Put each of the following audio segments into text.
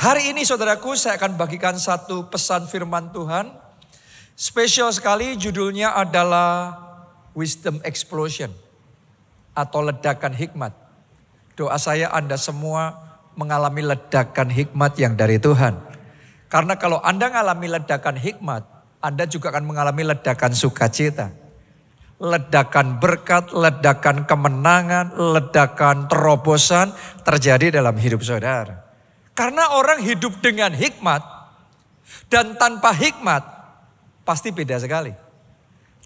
Hari ini saudaraku saya akan bagikan satu pesan firman Tuhan. Spesial sekali, judulnya adalah Wisdom Explosion atau ledakan hikmat. Doa saya Anda semua mengalami ledakan hikmat yang dari Tuhan. Karena kalau Anda mengalami ledakan hikmat, Anda juga akan mengalami ledakan sukacita. Ledakan berkat, ledakan kemenangan, ledakan terobosan terjadi dalam hidup saudara. Karena orang hidup dengan hikmat dan tanpa hikmat pasti beda sekali.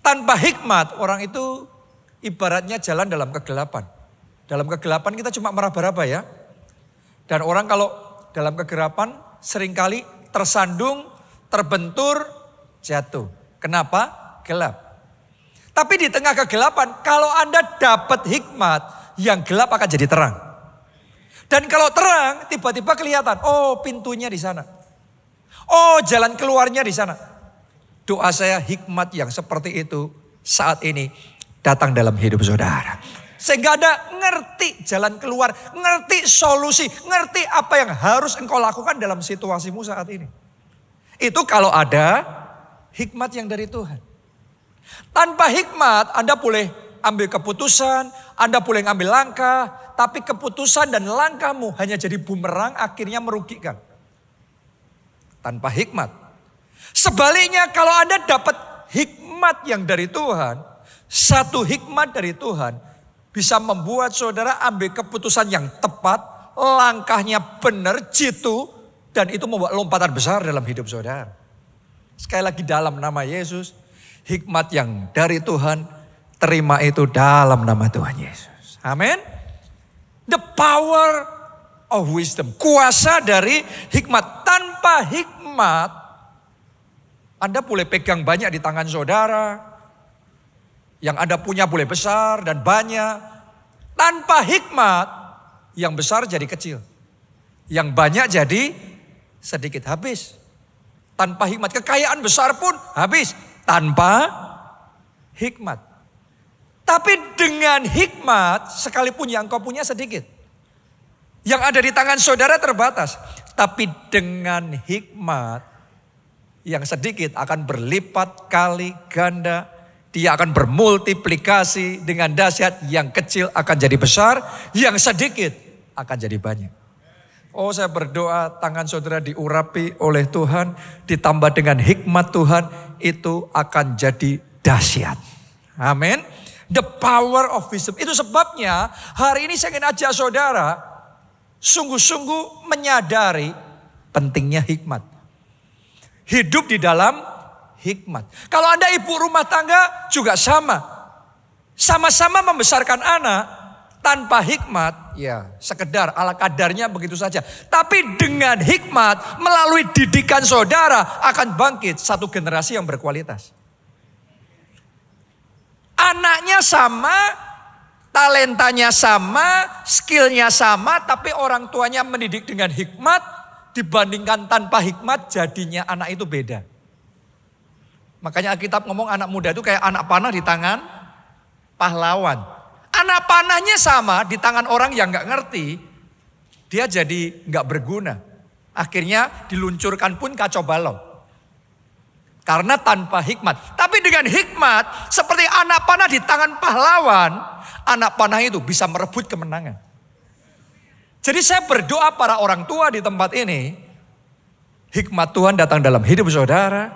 Tanpa hikmat orang itu ibaratnya jalan dalam kegelapan. Dalam kegelapan kita cuma meraba-raba ya. Dan orang kalau dalam kegelapan seringkali tersandung, terbentur, jatuh. Kenapa? Gelap. Tapi di tengah kegelapan kalau Anda dapat hikmat, yang gelap akan jadi terang. Dan kalau terang, tiba-tiba kelihatan, oh pintunya di sana. Oh jalan keluarnya di sana. Doa saya hikmat yang seperti itu saat ini datang dalam hidup saudara. Sehingga Anda ngerti jalan keluar, ngerti solusi, ngerti apa yang harus engkau lakukan dalam situasimu saat ini. Itu kalau ada hikmat yang dari Tuhan. Tanpa hikmat Anda boleh ambil keputusan, Anda boleh ngambil langkah, tapi keputusan dan langkahmu hanya jadi bumerang, akhirnya merugikan. Tanpa hikmat. Sebaliknya kalau Anda dapat hikmat yang dari Tuhan, satu hikmat dari Tuhan bisa membuat saudara ambil keputusan yang tepat, langkahnya benar, jitu, dan itu membuat lompatan besar dalam hidup saudara. Sekali lagi dalam nama Yesus, hikmat yang dari Tuhan, terima itu dalam nama Tuhan Yesus. Amin. The power of wisdom. Kuasa dari hikmat. Tanpa hikmat, Anda boleh pegang banyak di tangan saudara. Yang Anda punya boleh besar dan banyak. Tanpa hikmat, yang besar jadi kecil. Yang banyak jadi sedikit, habis. Tanpa hikmat, kekayaan besar pun habis. Tanpa hikmat. Tapi dengan hikmat, sekalipun yang kau punya sedikit. Yang ada di tangan saudara terbatas. Tapi dengan hikmat, yang sedikit akan berlipat kali ganda. Dia akan bermultiplikasi dengan dahsyat. Yang kecil akan jadi besar, yang sedikit akan jadi banyak. Oh, saya berdoa tangan saudara diurapi oleh Tuhan, ditambah dengan hikmat Tuhan, itu akan jadi dahsyat. Amin. The power of wisdom. Itu sebabnya hari ini saya ingin ajak saudara sungguh-sungguh menyadari pentingnya hikmat. Hidup di dalam hikmat. Kalau Anda ibu rumah tangga juga sama. Sama-sama membesarkan anak tanpa hikmat, ya sekedar ala kadarnya begitu saja. Tapi dengan hikmat melalui didikan saudara akan bangkit satu generasi yang berkualitas. Anaknya sama, talentanya sama, skillnya sama, tapi orang tuanya mendidik dengan hikmat, dibandingkan tanpa hikmat jadinya anak itu beda. Makanya Alkitab ngomong anak muda itu kayak anak panah di tangan pahlawan. Anak panahnya sama di tangan orang yang gak ngerti, dia jadi gak berguna. Akhirnya diluncurkan pun kacau balau. Karena tanpa hikmat. Tapi dengan hikmat, seperti anak panah di tangan pahlawan, anak panah itu bisa merebut kemenangan. Jadi saya berdoa para orang tua di tempat ini, hikmat Tuhan datang dalam hidup saudara,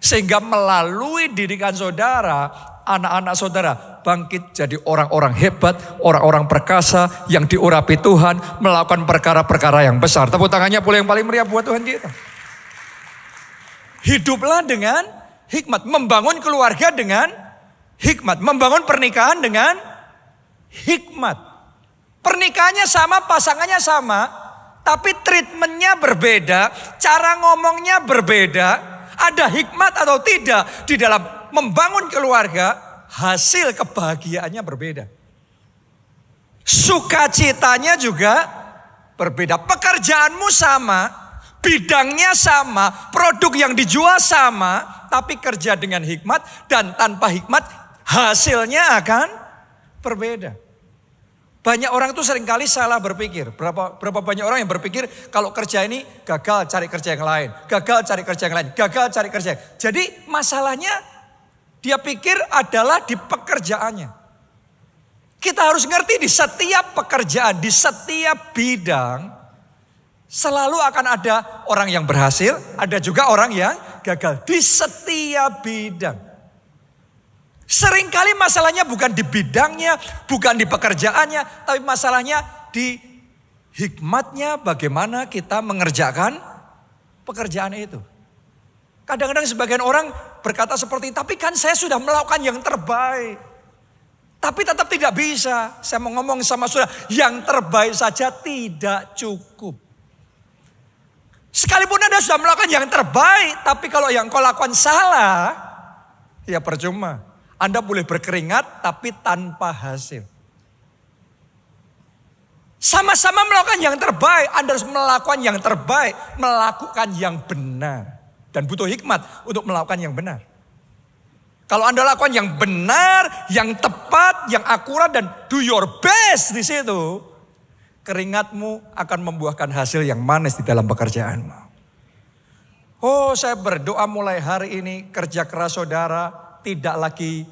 sehingga melalui didikan saudara, anak-anak saudara bangkit jadi orang-orang hebat, orang-orang perkasa yang diurapi Tuhan, melakukan perkara-perkara yang besar. Tepuk tangannya boleh yang paling meriah buat Tuhan kita. Hiduplah dengan hikmat. Membangun keluarga dengan hikmat. Membangun pernikahan dengan hikmat. Pernikahannya sama, pasangannya sama. Tapi treatmentnya berbeda. Cara ngomongnya berbeda. Ada hikmat atau tidak di dalam membangun keluarga. Hasil kebahagiaannya berbeda. Sukacitanya juga berbeda. Pekerjaanmu sama. Bidangnya sama, produk yang dijual sama, tapi kerja dengan hikmat dan tanpa hikmat hasilnya akan berbeda. Banyak orang tuh seringkali salah berpikir. Berapa banyak orang yang berpikir kalau kerja ini gagal cari kerja yang lain. Gagal cari kerja yang lain. Gagal cari kerja. Jadi masalahnya dia pikir adalah di pekerjaannya. Kita harus ngerti di setiap pekerjaan, di setiap bidang. Selalu akan ada orang yang berhasil, ada juga orang yang gagal. Di setiap bidang. Seringkali masalahnya bukan di bidangnya, bukan di pekerjaannya, tapi masalahnya di hikmatnya bagaimana kita mengerjakan pekerjaan itu. Kadang-kadang sebagian orang berkata seperti, tapi kan saya sudah melakukan yang terbaik. Tapi tetap tidak bisa. Saya mau ngomong sama saudara, yang terbaik saja tidak cukup. Sekalipun Anda sudah melakukan yang terbaik, tapi kalau yang kau lakukan salah, ya percuma. Anda boleh berkeringat tapi tanpa hasil. Sama-sama melakukan yang terbaik. Anda harus melakukan yang terbaik. Melakukan yang benar. Dan butuh hikmat untuk melakukan yang benar. Kalau Anda lakukan yang benar, yang tepat, yang akurat dan do your best di situ. Keringatmu akan membuahkan hasil yang manis di dalam pekerjaanmu. Oh, saya berdoa mulai hari ini kerja keras saudara tidak lagi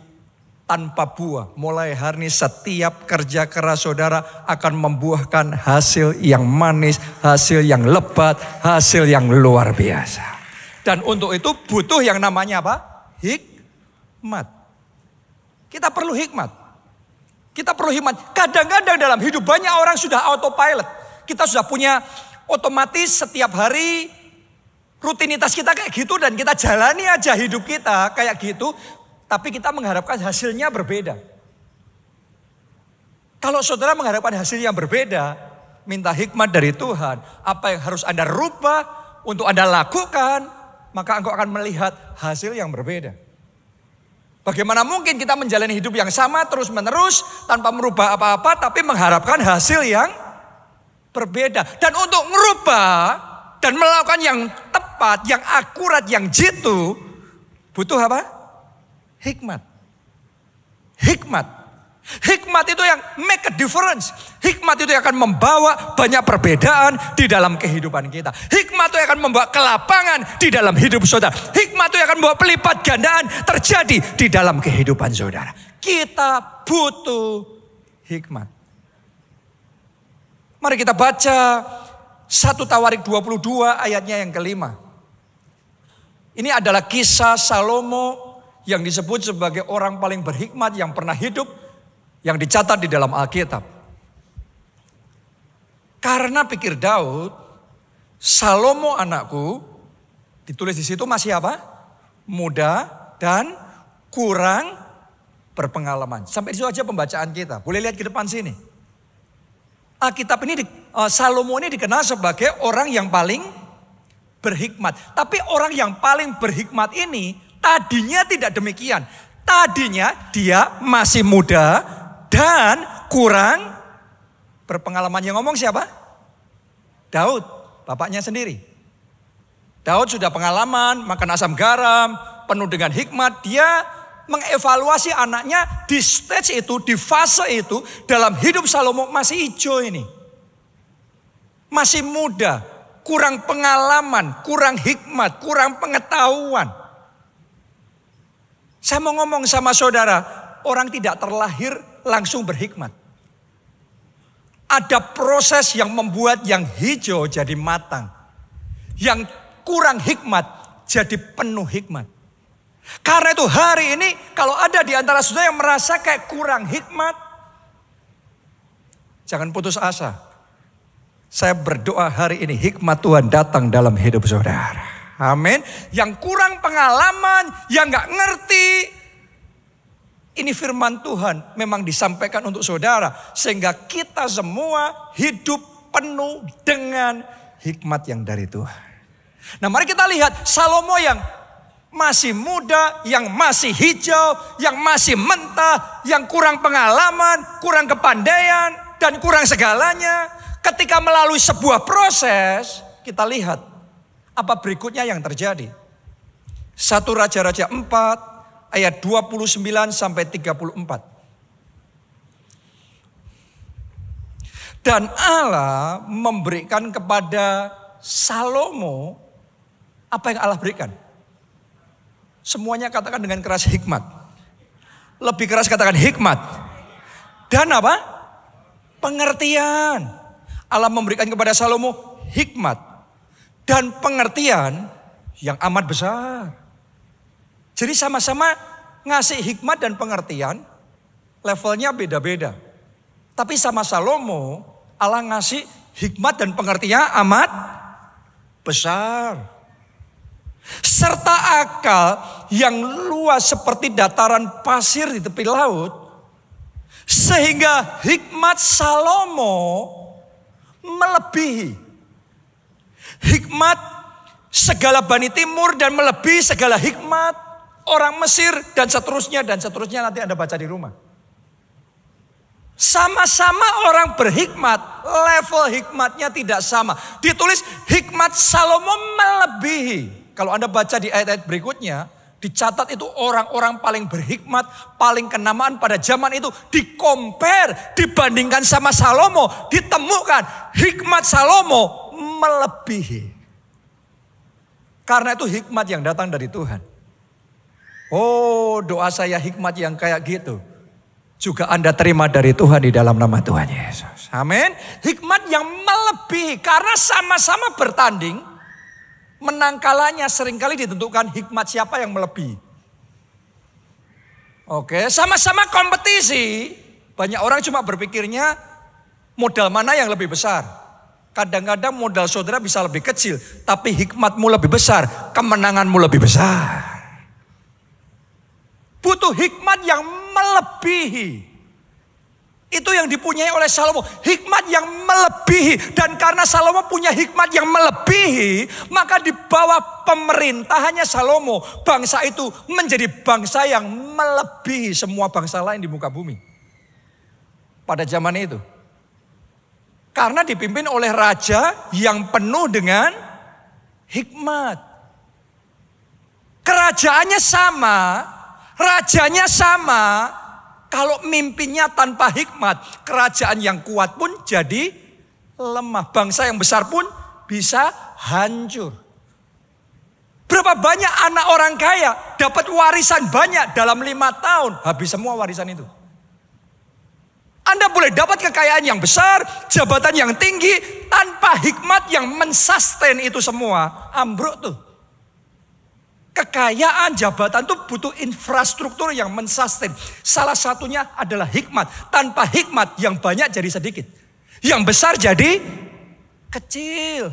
tanpa buah. Mulai hari ini setiap kerja keras saudara akan membuahkan hasil yang manis, hasil yang lebat, hasil yang luar biasa. Dan untuk itu butuh yang namanya apa? Hikmat. Kita perlu hikmat. Kita perlu hikmat. Kadang-kadang dalam hidup banyak orang sudah autopilot. Kita sudah punya otomatis setiap hari rutinitas kita kayak gitu dan kita jalani aja hidup kita kayak gitu. Tapi kita mengharapkan hasilnya berbeda. Kalau saudara mengharapkan hasil yang berbeda, minta hikmat dari Tuhan. Apa yang harus Anda rubah untuk Anda lakukan, maka engkau akan melihat hasil yang berbeda. Bagaimana mungkin kita menjalani hidup yang sama terus menerus tanpa merubah apa-apa, tapi mengharapkan hasil yang berbeda. Dan untuk merubah dan melakukan yang tepat, yang akurat, yang jitu, butuh apa? Hikmat. Hikmat. Hikmat itu yang make a difference. Hikmat itu yang akan membawa banyak perbedaan di dalam kehidupan kita. Hikmat itu yang akan membawa kelapangan di dalam hidup saudara. Hikmat itu yang akan membawa pelipat gandaan terjadi di dalam kehidupan saudara. Kita butuh hikmat. Mari kita baca 1 Tawarik 22 ayatnya yang kelima. Ini adalah kisah Salomo yang disebut sebagai orang paling berhikmat yang pernah hidup, yang dicatat di dalam Alkitab. Karena pikir Daud, Salomo anakku, ditulis di situ masih apa? Muda dan kurang berpengalaman. Sampai di situ aja pembacaan kita. Boleh lihat ke depan sini. Alkitab ini, Salomo ini dikenal sebagai orang yang paling berhikmat. Tapi orang yang paling berhikmat ini tadinya tidak demikian. Tadinya dia masih muda dan kurang berpengalaman. Yang ngomong siapa? Daud, bapaknya sendiri. Daud sudah pengalaman, makan asam garam, penuh dengan hikmat. Dia mengevaluasi anaknya di stage itu, di fase itu. Dalam hidup Salomo masih hijau ini. Masih muda, kurang pengalaman, kurang hikmat, kurang pengetahuan. Saya mau ngomong sama saudara, orang tidak terlahir langsung berhikmat. Ada proses yang membuat yang hijau jadi matang. Yang kurang hikmat jadi penuh hikmat. Karena itu hari ini kalau ada di antara saudara yang merasa kayak kurang hikmat, jangan putus asa. Saya berdoa hari ini hikmat Tuhan datang dalam hidup saudara. Amin. Yang kurang pengalaman, yang gak ngerti. Ini firman Tuhan memang disampaikan untuk saudara. Sehingga kita semua hidup penuh dengan hikmat yang dari Tuhan. Nah mari kita lihat Salomo yang masih muda, yang masih hijau, yang masih mentah, yang kurang pengalaman, kurang kepandaian, dan kurang segalanya. Ketika melalui sebuah proses, kita lihat apa berikutnya yang terjadi. 1 Raja-Raja 4 ayat 29 sampai 34. Dan Allah memberikan kepada Salomo apa yang Allah berikan. Semuanya katakan dengan keras hikmat. Lebih keras katakan hikmat. Dan apa? Pengertian. Allah memberikan kepada Salomo hikmat dan pengertian yang amat besar. Jadi sama-sama ngasih hikmat dan pengertian, levelnya beda-beda. Tapi sama Salomo, Allah ngasih hikmat dan pengertian amat besar. Serta akal yang luas seperti dataran pasir di tepi laut. Sehingga hikmat Salomo melebihi hikmat segala Bani Timur dan melebihi segala hikmat orang Mesir dan seterusnya nanti Anda baca di rumah. Sama-sama orang berhikmat, level hikmatnya tidak sama. Ditulis hikmat Salomo melebihi. Kalau Anda baca di ayat-ayat berikutnya, dicatat itu orang-orang paling berhikmat, paling kenamaan pada zaman itu. Di-compare, dibandingkan sama Salomo, ditemukan hikmat Salomo melebihi. Karena itu hikmat yang datang dari Tuhan. Oh, doa saya hikmat yang kayak gitu juga Anda terima dari Tuhan di dalam nama Tuhan Yesus. Amin. Hikmat yang melebihi karena sama-sama bertanding. Menang kalahnya seringkali ditentukan hikmat siapa yang melebihi. Oke, sama-sama kompetisi. Banyak orang cuma berpikirnya modal mana yang lebih besar. Kadang-kadang modal saudara bisa lebih kecil, tapi hikmatmu lebih besar, kemenanganmu lebih besar. Butuh hikmat yang melebihi. Itu yang dipunyai oleh Salomo. Hikmat yang melebihi. Dan karena Salomo punya hikmat yang melebihi, maka di bawah pemerintahannya Salomo, bangsa itu menjadi bangsa yang melebihi semua bangsa lain di muka bumi. Pada zaman itu. Karena dipimpin oleh raja yang penuh dengan hikmat. Kerajaannya sama. Rajanya sama, kalau mimpinnya tanpa hikmat, kerajaan yang kuat pun jadi lemah. Bangsa yang besar pun bisa hancur. Berapa banyak anak orang kaya dapat warisan banyak dalam 5 tahun, habis semua warisan itu. Anda boleh dapat kekayaan yang besar, jabatan yang tinggi, tanpa hikmat yang mensustain itu semua, ambruk tuh. Kekayaan jabatan itu butuh infrastruktur yang mensustain. Salah satunya adalah hikmat. Tanpa hikmat yang banyak jadi sedikit. Yang besar jadi kecil.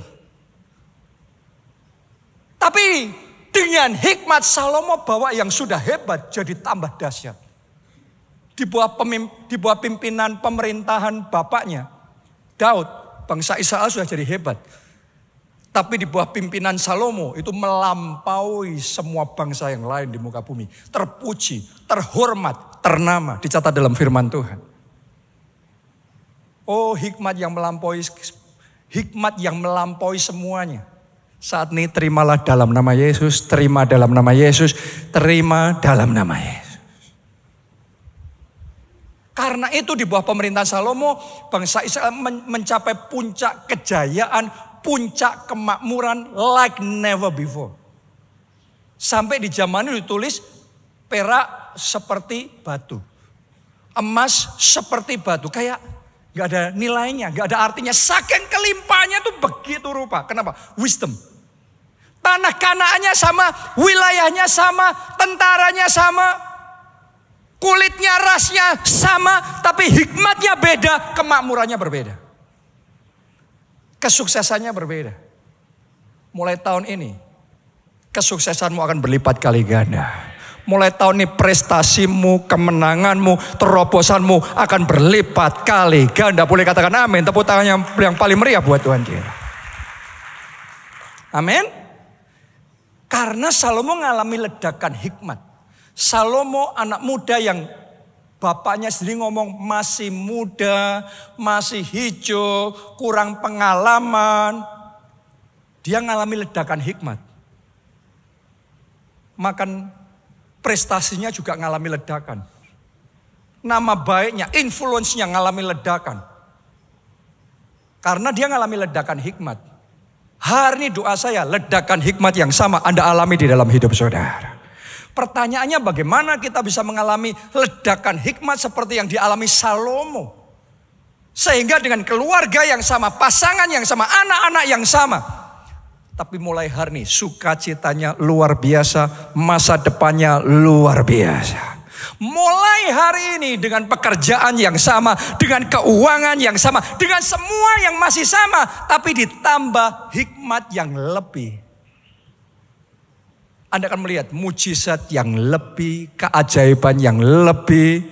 Tapi dengan hikmat Salomo bawa yang sudah hebat jadi tambah dahsyat. Di bawah pimpinan pemerintahan bapaknya, Daud, bangsa Israel sudah jadi hebat. Tapi di bawah pimpinan Salomo itu melampaui semua bangsa yang lain di muka bumi. Terpuji, terhormat, ternama. Dicatat dalam firman Tuhan. Oh, hikmat yang melampaui semuanya. Saat ini terimalah dalam nama Yesus, terima dalam nama Yesus, terima dalam nama Yesus. Karena itu di bawah pemerintahan Salomo, bangsa Israel mencapai puncak kejayaan, puncak kemakmuran like never before. Sampai di zaman itu ditulis perak seperti batu. Emas seperti batu. Kayak gak ada nilainya, gak ada artinya. Saking kelimpahannya tuh begitu rupa. Kenapa? Wisdom. Tanah Kanaannya sama, wilayahnya sama, tentaranya sama. Kulitnya, rasnya sama, tapi hikmatnya beda, kemakmurannya berbeda. Kesuksesannya berbeda. Mulai tahun ini, kesuksesanmu akan berlipat kali ganda. Mulai tahun ini prestasimu, kemenanganmu, terobosanmu akan berlipat kali ganda. Boleh katakan amin. Tepuk tangan yang paling meriah buat Tuhan kita. Amin. Karena Salomo mengalami ledakan hikmat. Salomo anak muda yang bapaknya sendiri ngomong masih muda, masih hijau, kurang pengalaman. Dia mengalami ledakan hikmat. Makan prestasinya juga mengalami ledakan. Nama baiknya, influence-nya mengalami ledakan. Karena dia ngalami ledakan hikmat. Hari ini doa saya, ledakan hikmat yang sama Anda alami di dalam hidup saudara. Pertanyaannya bagaimana kita bisa mengalami ledakan hikmat seperti yang dialami Salomo. Sehingga dengan keluarga yang sama, pasangan yang sama, anak-anak yang sama. Tapi mulai hari ini sukacitanya luar biasa, masa depannya luar biasa. Mulai hari ini dengan pekerjaan yang sama, dengan keuangan yang sama, dengan semua yang masih sama, tapi ditambah hikmat yang lebih. Anda akan melihat mujizat yang lebih, keajaiban yang lebih,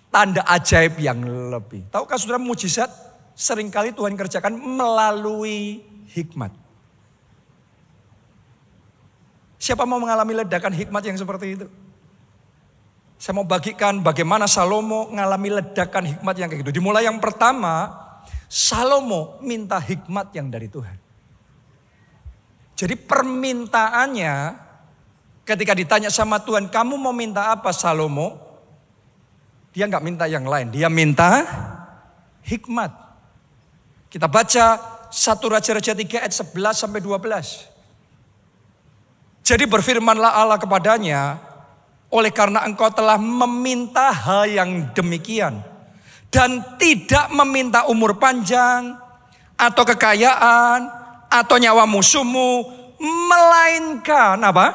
tanda ajaib yang lebih. Tahukah saudara, mujizat seringkali Tuhan kerjakan melalui hikmat. Siapa mau mengalami ledakan hikmat yang seperti itu? Saya mau bagikan bagaimana Salomo mengalami ledakan hikmat yang kayak gitu. Dimulai yang pertama, Salomo minta hikmat yang dari Tuhan. Jadi permintaannya ketika ditanya sama Tuhan, kamu mau minta apa Salomo? Dia nggak minta yang lain, dia minta hikmat. Kita baca 1 Raja-Raja 3 ayat 11 sampai 12. Jadi berfirmanlah Allah kepadanya, oleh karena engkau telah meminta hal yang demikian dan tidak meminta umur panjang atau kekayaan atau nyawa musuhmu, melainkan apa?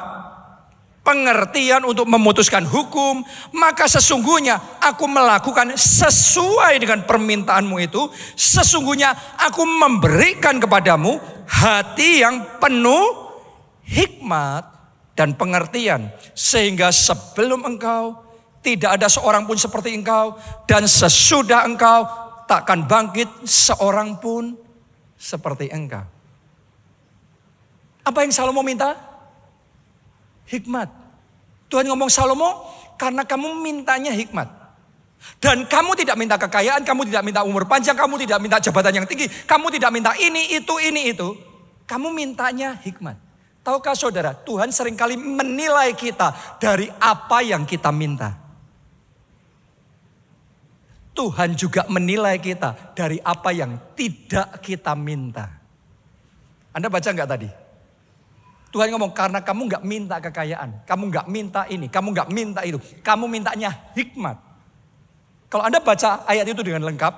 Pengertian untuk memutuskan hukum, maka sesungguhnya aku melakukan sesuai dengan permintaanmu itu. Sesungguhnya aku memberikan kepadamu hati yang penuh hikmat dan pengertian, sehingga sebelum engkau tidak ada seorang pun seperti engkau, dan sesudah engkau takkan bangkit seorang pun seperti engkau. Apa yang Salomo minta? Hikmat. Tuhan ngomong, Salomo, karena kamu mintanya hikmat, dan kamu tidak minta kekayaan, kamu tidak minta umur panjang, kamu tidak minta jabatan yang tinggi, kamu tidak minta ini itu, kamu mintanya hikmat. Tahukah saudara, Tuhan seringkali menilai kita dari apa yang kita minta. Tuhan juga menilai kita dari apa yang tidak kita minta. Anda baca nggak tadi? Tuhan ngomong, karena kamu nggak minta kekayaan, kamu nggak minta ini, kamu nggak minta itu, kamu mintanya hikmat. Kalau Anda baca ayat itu dengan lengkap,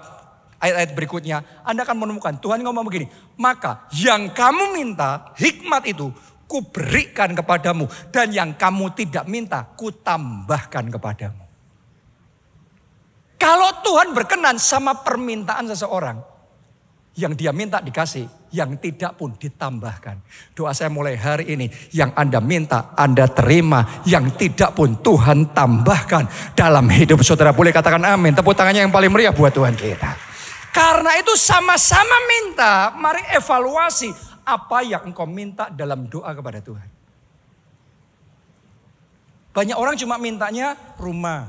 ayat-ayat berikutnya, Anda akan menemukan Tuhan ngomong begini, maka yang kamu minta hikmat itu ku berikan kepadamu, dan yang kamu tidak minta ku tambahkan kepadamu. Kalau Tuhan berkenan sama permintaan seseorang, yang dia minta dikasih, yang tidak pun ditambahkan. Doa saya mulai hari ini, yang Anda minta Anda terima, yang tidak pun Tuhan tambahkan dalam hidup saudara. Boleh katakan amin, tepuk tangannya yang paling meriah buat Tuhan kita. Karena itu sama-sama minta, mari evaluasi apa yang engkau minta dalam doa kepada Tuhan. Banyak orang cuma mintanya rumah,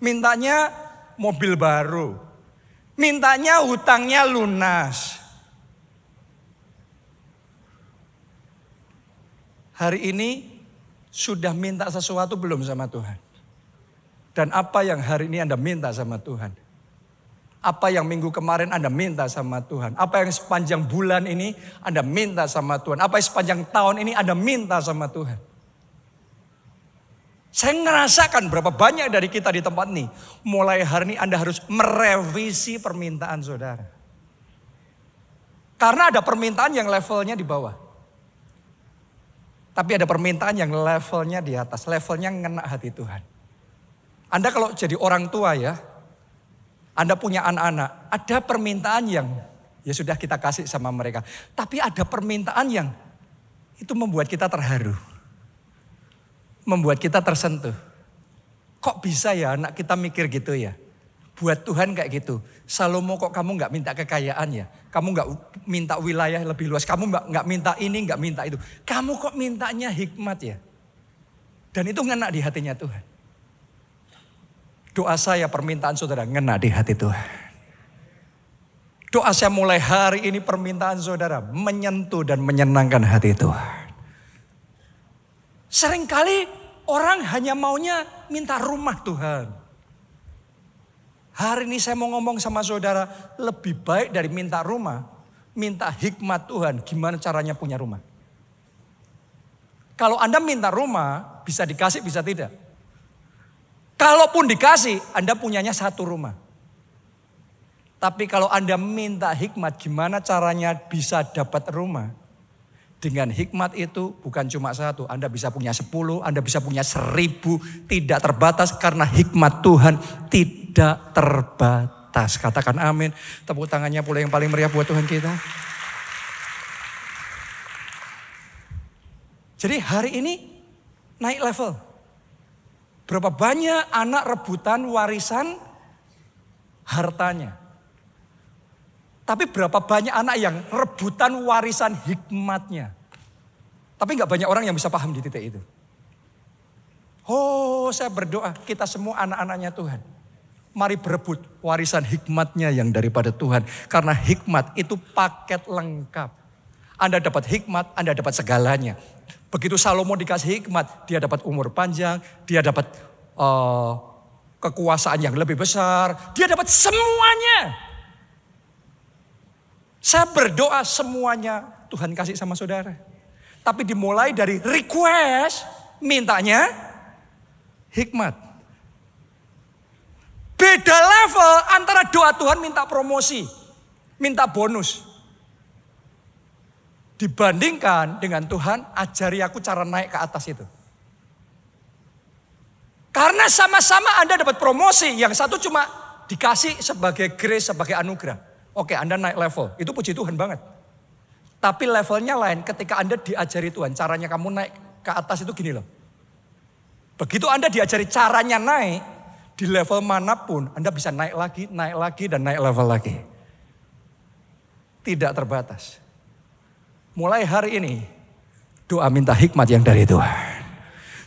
mintanya mobil baru, mintanya hutangnya lunas. Hari ini sudah minta sesuatu belum sama Tuhan? Dan apa yang hari ini Anda minta sama Tuhan? Apa yang minggu kemarin Anda minta sama Tuhan? Apa yang sepanjang bulan ini Anda minta sama Tuhan? Apa yang sepanjang tahun ini Anda minta sama Tuhan? Saya ngerasakan berapa banyak dari kita di tempat ini, mulai hari ini Anda harus merevisi permintaan saudara. Karena ada permintaan yang levelnya di bawah. Tapi ada permintaan yang levelnya di atas, levelnya ngena hati Tuhan. Anda kalau jadi orang tua ya, Anda punya anak-anak, ada permintaan yang ya sudah kita kasih sama mereka. Tapi ada permintaan yang itu membuat kita terharu. Membuat kita tersentuh. Kok bisa ya anak kita mikir gitu ya? Buat Tuhan kayak gitu. Salomo, kok kamu gak minta kekayaan ya? Kamu gak minta wilayah lebih luas. Kamu gak minta ini, gak minta itu. Kamu kok mintanya hikmat ya? Dan itu ngena di hatinya Tuhan. Doa saya permintaan saudara ngena di hati Tuhan. Doa saya mulai hari ini permintaan saudara menyentuh dan menyenangkan hati Tuhan. Seringkali orang hanya maunya minta rumah Tuhan. Hari ini saya mau ngomong sama saudara, lebih baik dari minta rumah, minta hikmat Tuhan gimana caranya punya rumah. Kalau Anda minta rumah, bisa dikasih, bisa tidak. Kalaupun dikasih, Anda punyanya satu rumah. Tapi kalau Anda minta hikmat, gimana caranya bisa dapat rumah? Dengan hikmat itu bukan cuma satu, Anda bisa punya 10, Anda bisa punya 1000, tidak terbatas karena hikmat Tuhan tidak terbatas. Katakan amin, tepuk tangannya pula yang paling meriah buat Tuhan kita. Jadi hari ini naik level. Berapa banyak anak rebutan warisan hartanya. Tapi berapa banyak anak yang rebutan warisan hikmatnya. Tapi gak banyak orang yang bisa paham di titik itu. Oh, saya berdoa kita semua anak-anaknya Tuhan. Mari berebut warisan hikmatnya yang daripada Tuhan. Karena hikmat itu paket lengkap. Anda dapat hikmat, Anda dapat segalanya. Begitu Salomo dikasih hikmat, dia dapat umur panjang, dia dapat kekuasaan yang lebih besar, dia dapat semuanya. Saya berdoa semuanya Tuhan kasih sama saudara. Tapi dimulai dari request, mintanya hikmat. Beda level antara doa Tuhan minta promosi, minta bonus. Dibandingkan dengan Tuhan, ajari aku cara naik ke atas itu. Karena sama-sama Anda dapat promosi, yang satu cuma dikasih sebagai grace, sebagai anugerah. Oke, Anda naik level, itu puji Tuhan banget. Tapi levelnya lain ketika Anda diajari Tuhan, caranya kamu naik ke atas itu gini loh. Begitu Anda diajari caranya naik, di level manapun Anda bisa naik lagi, dan naik level lagi. Tidak terbatas. Mulai hari ini, doa minta hikmat yang dari Tuhan.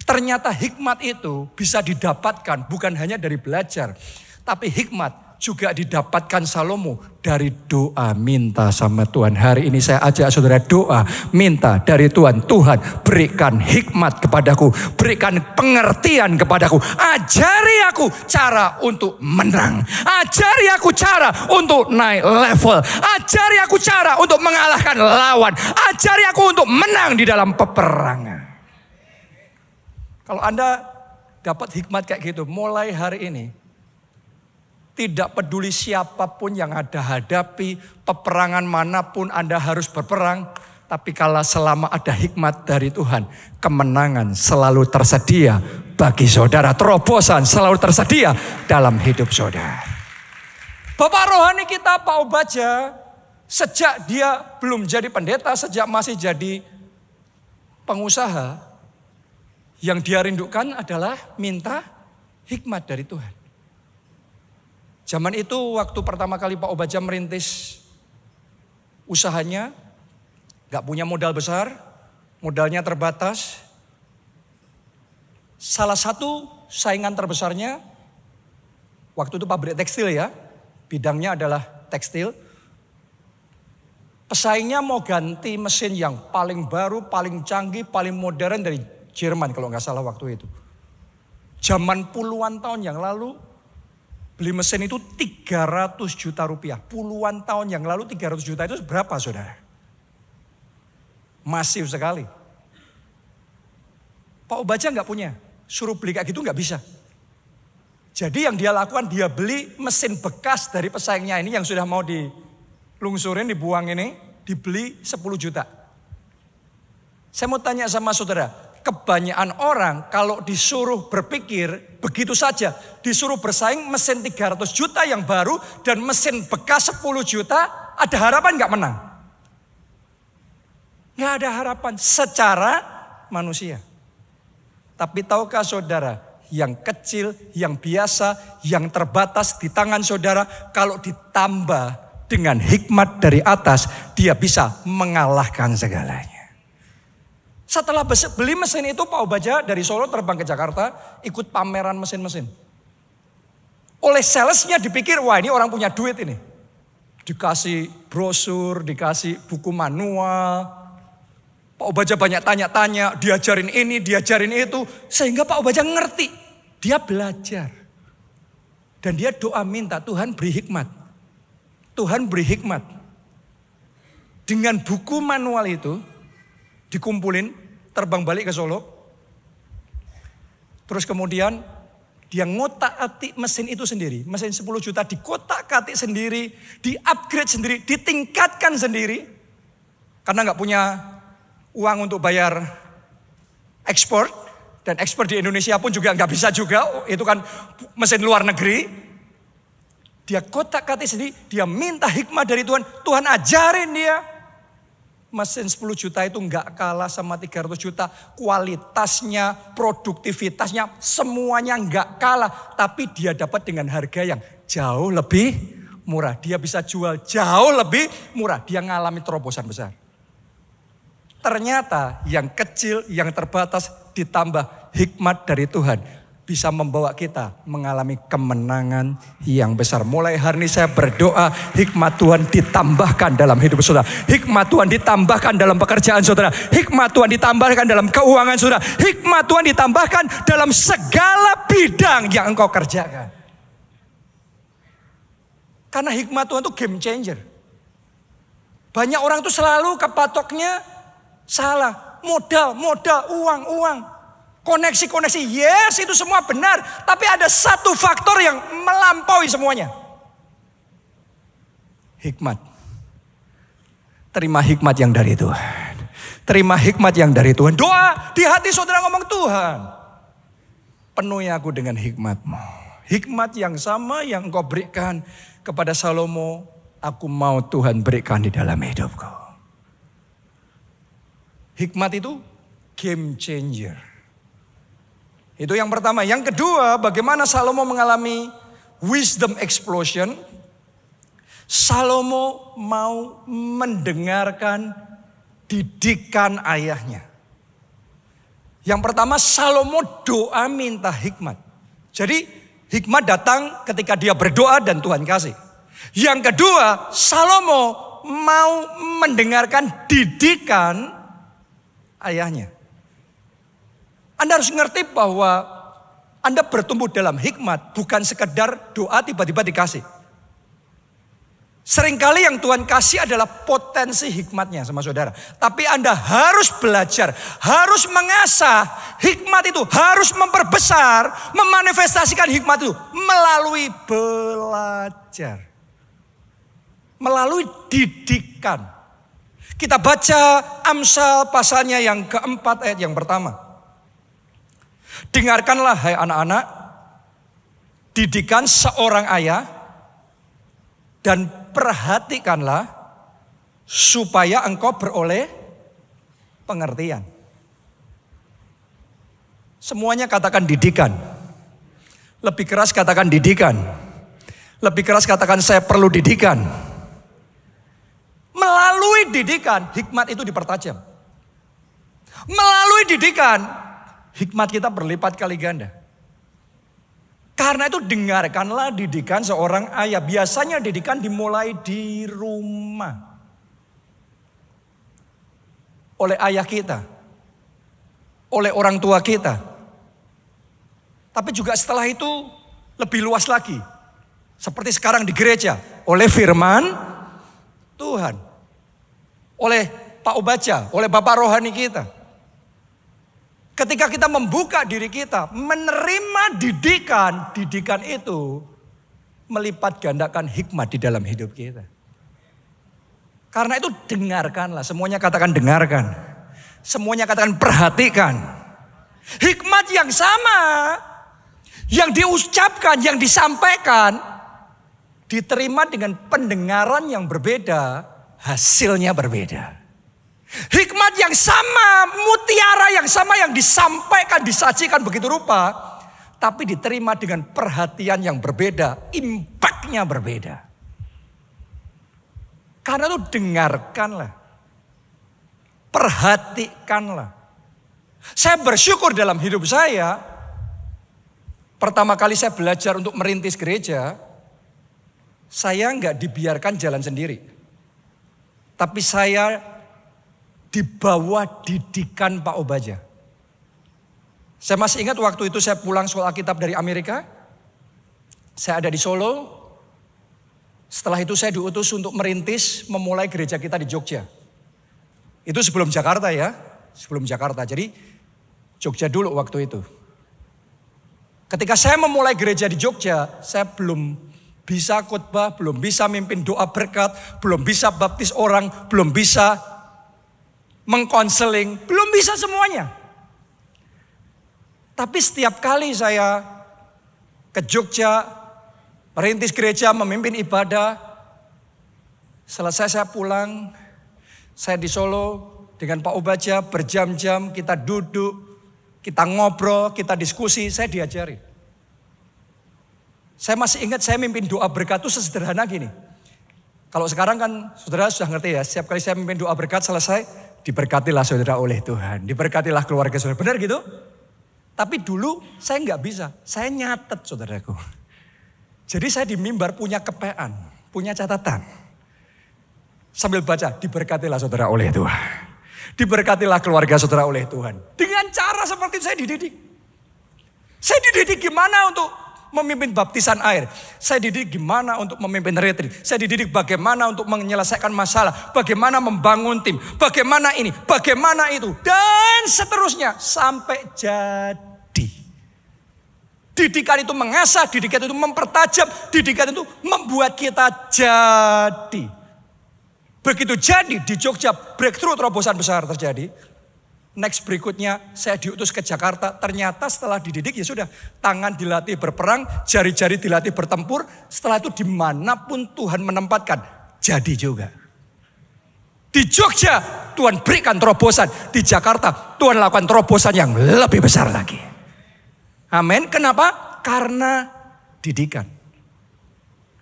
Ternyata hikmat itu bisa didapatkan bukan hanya dari belajar, tapi hikmat juga didapatkan Salomo dari doa minta sama Tuhan. Hari ini saya ajak saudara doa minta dari Tuhan. Tuhan berikan hikmat kepadaku, berikan pengertian kepadaku. Ajari aku cara untuk menang. Ajari aku cara untuk naik level. Ajari aku cara untuk mengalahkan lawan. Ajari aku untuk menang di dalam peperangan. Kalau Anda dapat hikmat kayak gitu, mulai hari ini, tidak peduli siapapun yang Anda hadapi, peperangan manapun Anda harus berperang. Tapi kalau selama ada hikmat dari Tuhan, kemenangan selalu tersedia bagi saudara. Terobosan selalu tersedia dalam hidup saudara. Bapak rohani kita Pak Obaja, sejak dia belum jadi pendeta, sejak masih jadi pengusaha, yang dia rindukan adalah minta hikmat dari Tuhan. Zaman itu waktu pertama kali Pak Obaja merintis usahanya, gak punya modal besar, modalnya terbatas. Salah satu saingan terbesarnya, waktu itu pabrik tekstil ya, bidangnya adalah tekstil. Pesaingnya mau ganti mesin yang paling baru, paling canggih, paling modern dari Jerman kalau gak salah waktu itu. Zaman puluhan tahun yang lalu, beli mesin itu 300 juta rupiah. Puluhan tahun yang lalu 300 juta itu berapa saudara? Masif sekali. Pak Obaja gak punya. Suruh beli kayak gitu gak bisa. Jadi yang dia lakukan, dia beli mesin bekas dari pesaingnya ini yang sudah mau dilungsurin, dibuang ini. Dibeli 10 juta. Saya mau tanya sama saudara. Kebanyakan orang kalau disuruh berpikir begitu saja, disuruh bersaing mesin 300 juta yang baru dan mesin bekas 10 juta, ada harapan gak menang? Gak ada harapan secara manusia. Tapi tahukah saudara, yang kecil, yang biasa, yang terbatas di tangan saudara, kalau ditambah dengan hikmat dari atas, dia bisa mengalahkan segalanya. Setelah beli mesin itu Pak Obaja dari Solo terbang ke Jakarta, ikut pameran mesin-mesin. Oleh salesnya dipikir, wah ini orang punya duit ini. Dikasih brosur, dikasih buku manual. Pak Obaja banyak tanya-tanya, diajarin ini, diajarin itu. Sehingga Pak Obaja ngerti, dia belajar. Dan dia doa minta, Tuhan beri hikmat. Tuhan beri hikmat. Dengan buku manual itu dikumpulin, terbang balik ke Solo. Terus kemudian dia ngotak-atik mesin itu sendiri. Mesin 10 juta dikotak-atik sendiri, di-upgrade sendiri, ditingkatkan sendiri. Karena nggak punya uang untuk bayar ekspor. Dan ekspor di Indonesia pun juga nggak bisa juga. Itu kan mesin luar negeri. Dia kotak-katik sendiri, dia minta hikmat dari Tuhan. Tuhan ajarin dia. Mesin 10 juta itu nggak kalah sama 300 juta. Kualitasnya, produktivitasnya, semuanya nggak kalah. Tapi dia dapat dengan harga yang jauh lebih murah. Dia bisa jual jauh lebih murah. Dia ngalami terobosan besar. Ternyata yang kecil, yang terbatas ditambah hikmat dari Tuhan. Bisa membawa kita mengalami kemenangan yang besar. Mulai hari ini saya berdoa hikmat Tuhan ditambahkan dalam hidup saudara. Hikmat Tuhan ditambahkan dalam pekerjaan saudara. Hikmat Tuhan ditambahkan dalam keuangan saudara. Hikmat Tuhan ditambahkan dalam segala bidang yang engkau kerjakan. Karena hikmat Tuhan itu game changer. Banyak orang tuh selalu kepatoknya salah. Modal, uang. Koneksi, yes itu semua benar. Tapi ada satu faktor yang melampaui semuanya. Hikmat. Terima hikmat yang dari Tuhan. Terima hikmat yang dari Tuhan. Doa di hati saudara ngomong, Tuhan, penuhi aku dengan hikmat-Mu. Hikmat yang sama yang Engkau berikan kepada Salomo, aku mau Tuhan berikan di dalam hidupku. Hikmat itu game changer. Itu yang pertama. Yang kedua, bagaimana Salomo mengalami wisdom explosion. Salomo mau mendengarkan didikan ayahnya. Yang pertama, Salomo doa minta hikmat. Jadi hikmat datang ketika dia berdoa dan Tuhan kasih. Yang kedua, Salomo mau mendengarkan didikan ayahnya. Anda harus ngerti bahwa Anda bertumbuh dalam hikmat bukan sekedar doa tiba-tiba dikasih. Seringkali yang Tuhan kasih adalah potensi hikmatnya sama saudara. Tapi Anda harus belajar, harus mengasah hikmat itu, harus memperbesar, memanifestasikan hikmat itu melalui belajar. Melalui didikan. Kita baca Amsal pasalnya yang keempat ayat yang pertama. Dengarkanlah hai anak-anak, didikan seorang ayah dan perhatikanlah supaya engkau beroleh pengertian. Semuanya katakan didikan. Lebih keras katakan didikan. Lebih keras katakan saya perlu didikan. Melalui didikan, hikmat itu dipertajam. Melalui didikan, hikmat kita berlipat kali ganda. Karena itu dengarkanlah didikan seorang ayah. Biasanya didikan dimulai di rumah. Oleh ayah kita. Oleh orang tua kita. Tapi juga setelah itu lebih luas lagi. Seperti sekarang di gereja. Oleh firman Tuhan. Oleh Pak Obaja, oleh Bapak Rohani kita. Ketika kita membuka diri kita, menerima didikan, didikan itu melipat gandakan hikmat di dalam hidup kita. Karena itu dengarkanlah, semuanya katakan dengarkan. Semuanya katakan perhatikan. Hikmat yang sama, yang diucapkan, yang disampaikan, diterima dengan pendengaran yang berbeda, hasilnya berbeda. Hikmat yang sama, mutiara yang sama yang disampaikan, disajikan begitu rupa. Tapi diterima dengan perhatian yang berbeda, impactnya berbeda. Karena itu dengarkanlah. Perhatikanlah. Saya bersyukur dalam hidup saya. Pertama kali saya belajar untuk merintis gereja. Saya nggak dibiarkan jalan sendiri. Tapi saya di bawah didikan Pak Obaja. Saya masih ingat waktu itu saya pulang sekolah Alkitab dari Amerika. Saya ada di Solo. Setelah itu saya diutus untuk merintis, memulai gereja kita di Jogja. Itu sebelum Jakarta ya. Sebelum Jakarta. Jadi Jogja dulu waktu itu. Ketika saya memulai gereja di Jogja, saya belum bisa khotbah, belum bisa mimpin doa berkat, belum bisa baptis orang, belum bisa mengkonseling, belum bisa semuanya. Tapi setiap kali saya ke Jogja, merintis gereja, memimpin ibadah. Selesai saya pulang, saya di Solo dengan Pak Ubaja berjam-jam kita duduk, kita ngobrol, kita diskusi, saya diajari. Saya masih ingat saya mimpin doa berkat itu sesederhana gini. Kalau sekarang kan saudara sudah ngerti ya, setiap kali saya mimpin doa berkat selesai, diberkatilah saudara oleh Tuhan, diberkatilah keluarga saudara. Benar gitu? Tapi dulu saya nggak bisa, saya nyatet saudaraku. Jadi saya di mimbar punya kepean, punya catatan. Sambil baca, diberkatilah saudara oleh Tuhan. Diberkatilah keluarga saudara oleh Tuhan. Dengan cara seperti itu saya dididik. Saya dididik gimana untuk memimpin baptisan air. Saya dididik gimana untuk memimpin retreat. Saya dididik bagaimana untuk menyelesaikan masalah. Bagaimana membangun tim. Bagaimana ini, bagaimana itu. Dan seterusnya sampai jadi. Didikan itu mengasah, didikan itu mempertajam, didikan itu membuat kita jadi. Begitu jadi di Jogja, breakthrough terobosan besar terjadi. Next berikutnya saya diutus ke Jakarta. Ternyata setelah dididik ya sudah, tangan dilatih berperang, jari-jari dilatih bertempur. Setelah itu dimanapun Tuhan menempatkan, jadi juga. Di Jogja Tuhan berikan terobosan, di Jakarta Tuhan lakukan terobosan yang lebih besar lagi. Amin. Kenapa? Karena didikan.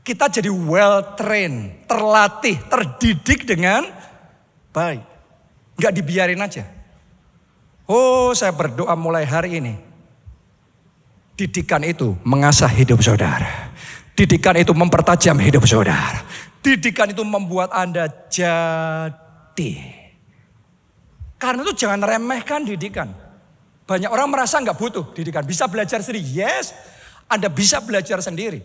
Kita jadi well trained, terlatih, terdidik dengan baik. Gak dibiarin aja. Oh, saya berdoa mulai hari ini. Didikan itu mengasah hidup saudara. Didikan itu mempertajam hidup saudara. Didikan itu membuat Anda jadi. Karena itu jangan remehkan didikan. Banyak orang merasa nggak butuh didikan. Bisa belajar sendiri. Yes, Anda bisa belajar sendiri.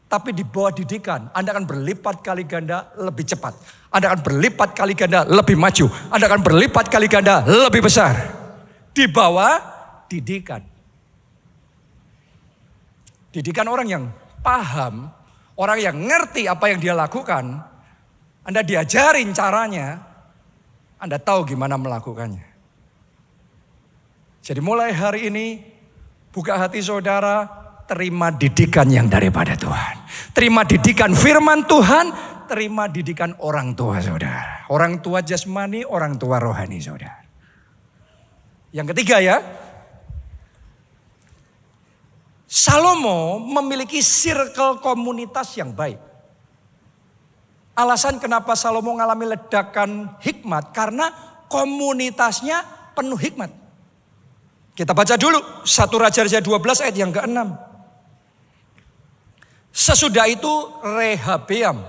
Tapi di bawah didikan, Anda akan berlipat kali ganda lebih cepat. Anda akan berlipat kali ganda lebih maju. Anda akan berlipat kali ganda lebih besar. Di bawah didikan. Didikan orang yang paham, orang yang ngerti apa yang dia lakukan. Anda diajarin caranya, Anda tahu gimana melakukannya. Jadi mulai hari ini, buka hati saudara, terima didikan yang daripada Tuhan. Terima didikan firman Tuhan, terima didikan orang tua saudara. Orang tua jasmani, orang tua rohani saudara. Yang ketiga ya, Salomo memiliki circle komunitas yang baik. Alasan kenapa Salomo mengalami ledakan hikmat, karena komunitasnya penuh hikmat. Kita baca dulu 1 Raja-Raja 12 ayat yang ke-6. Sesudah itu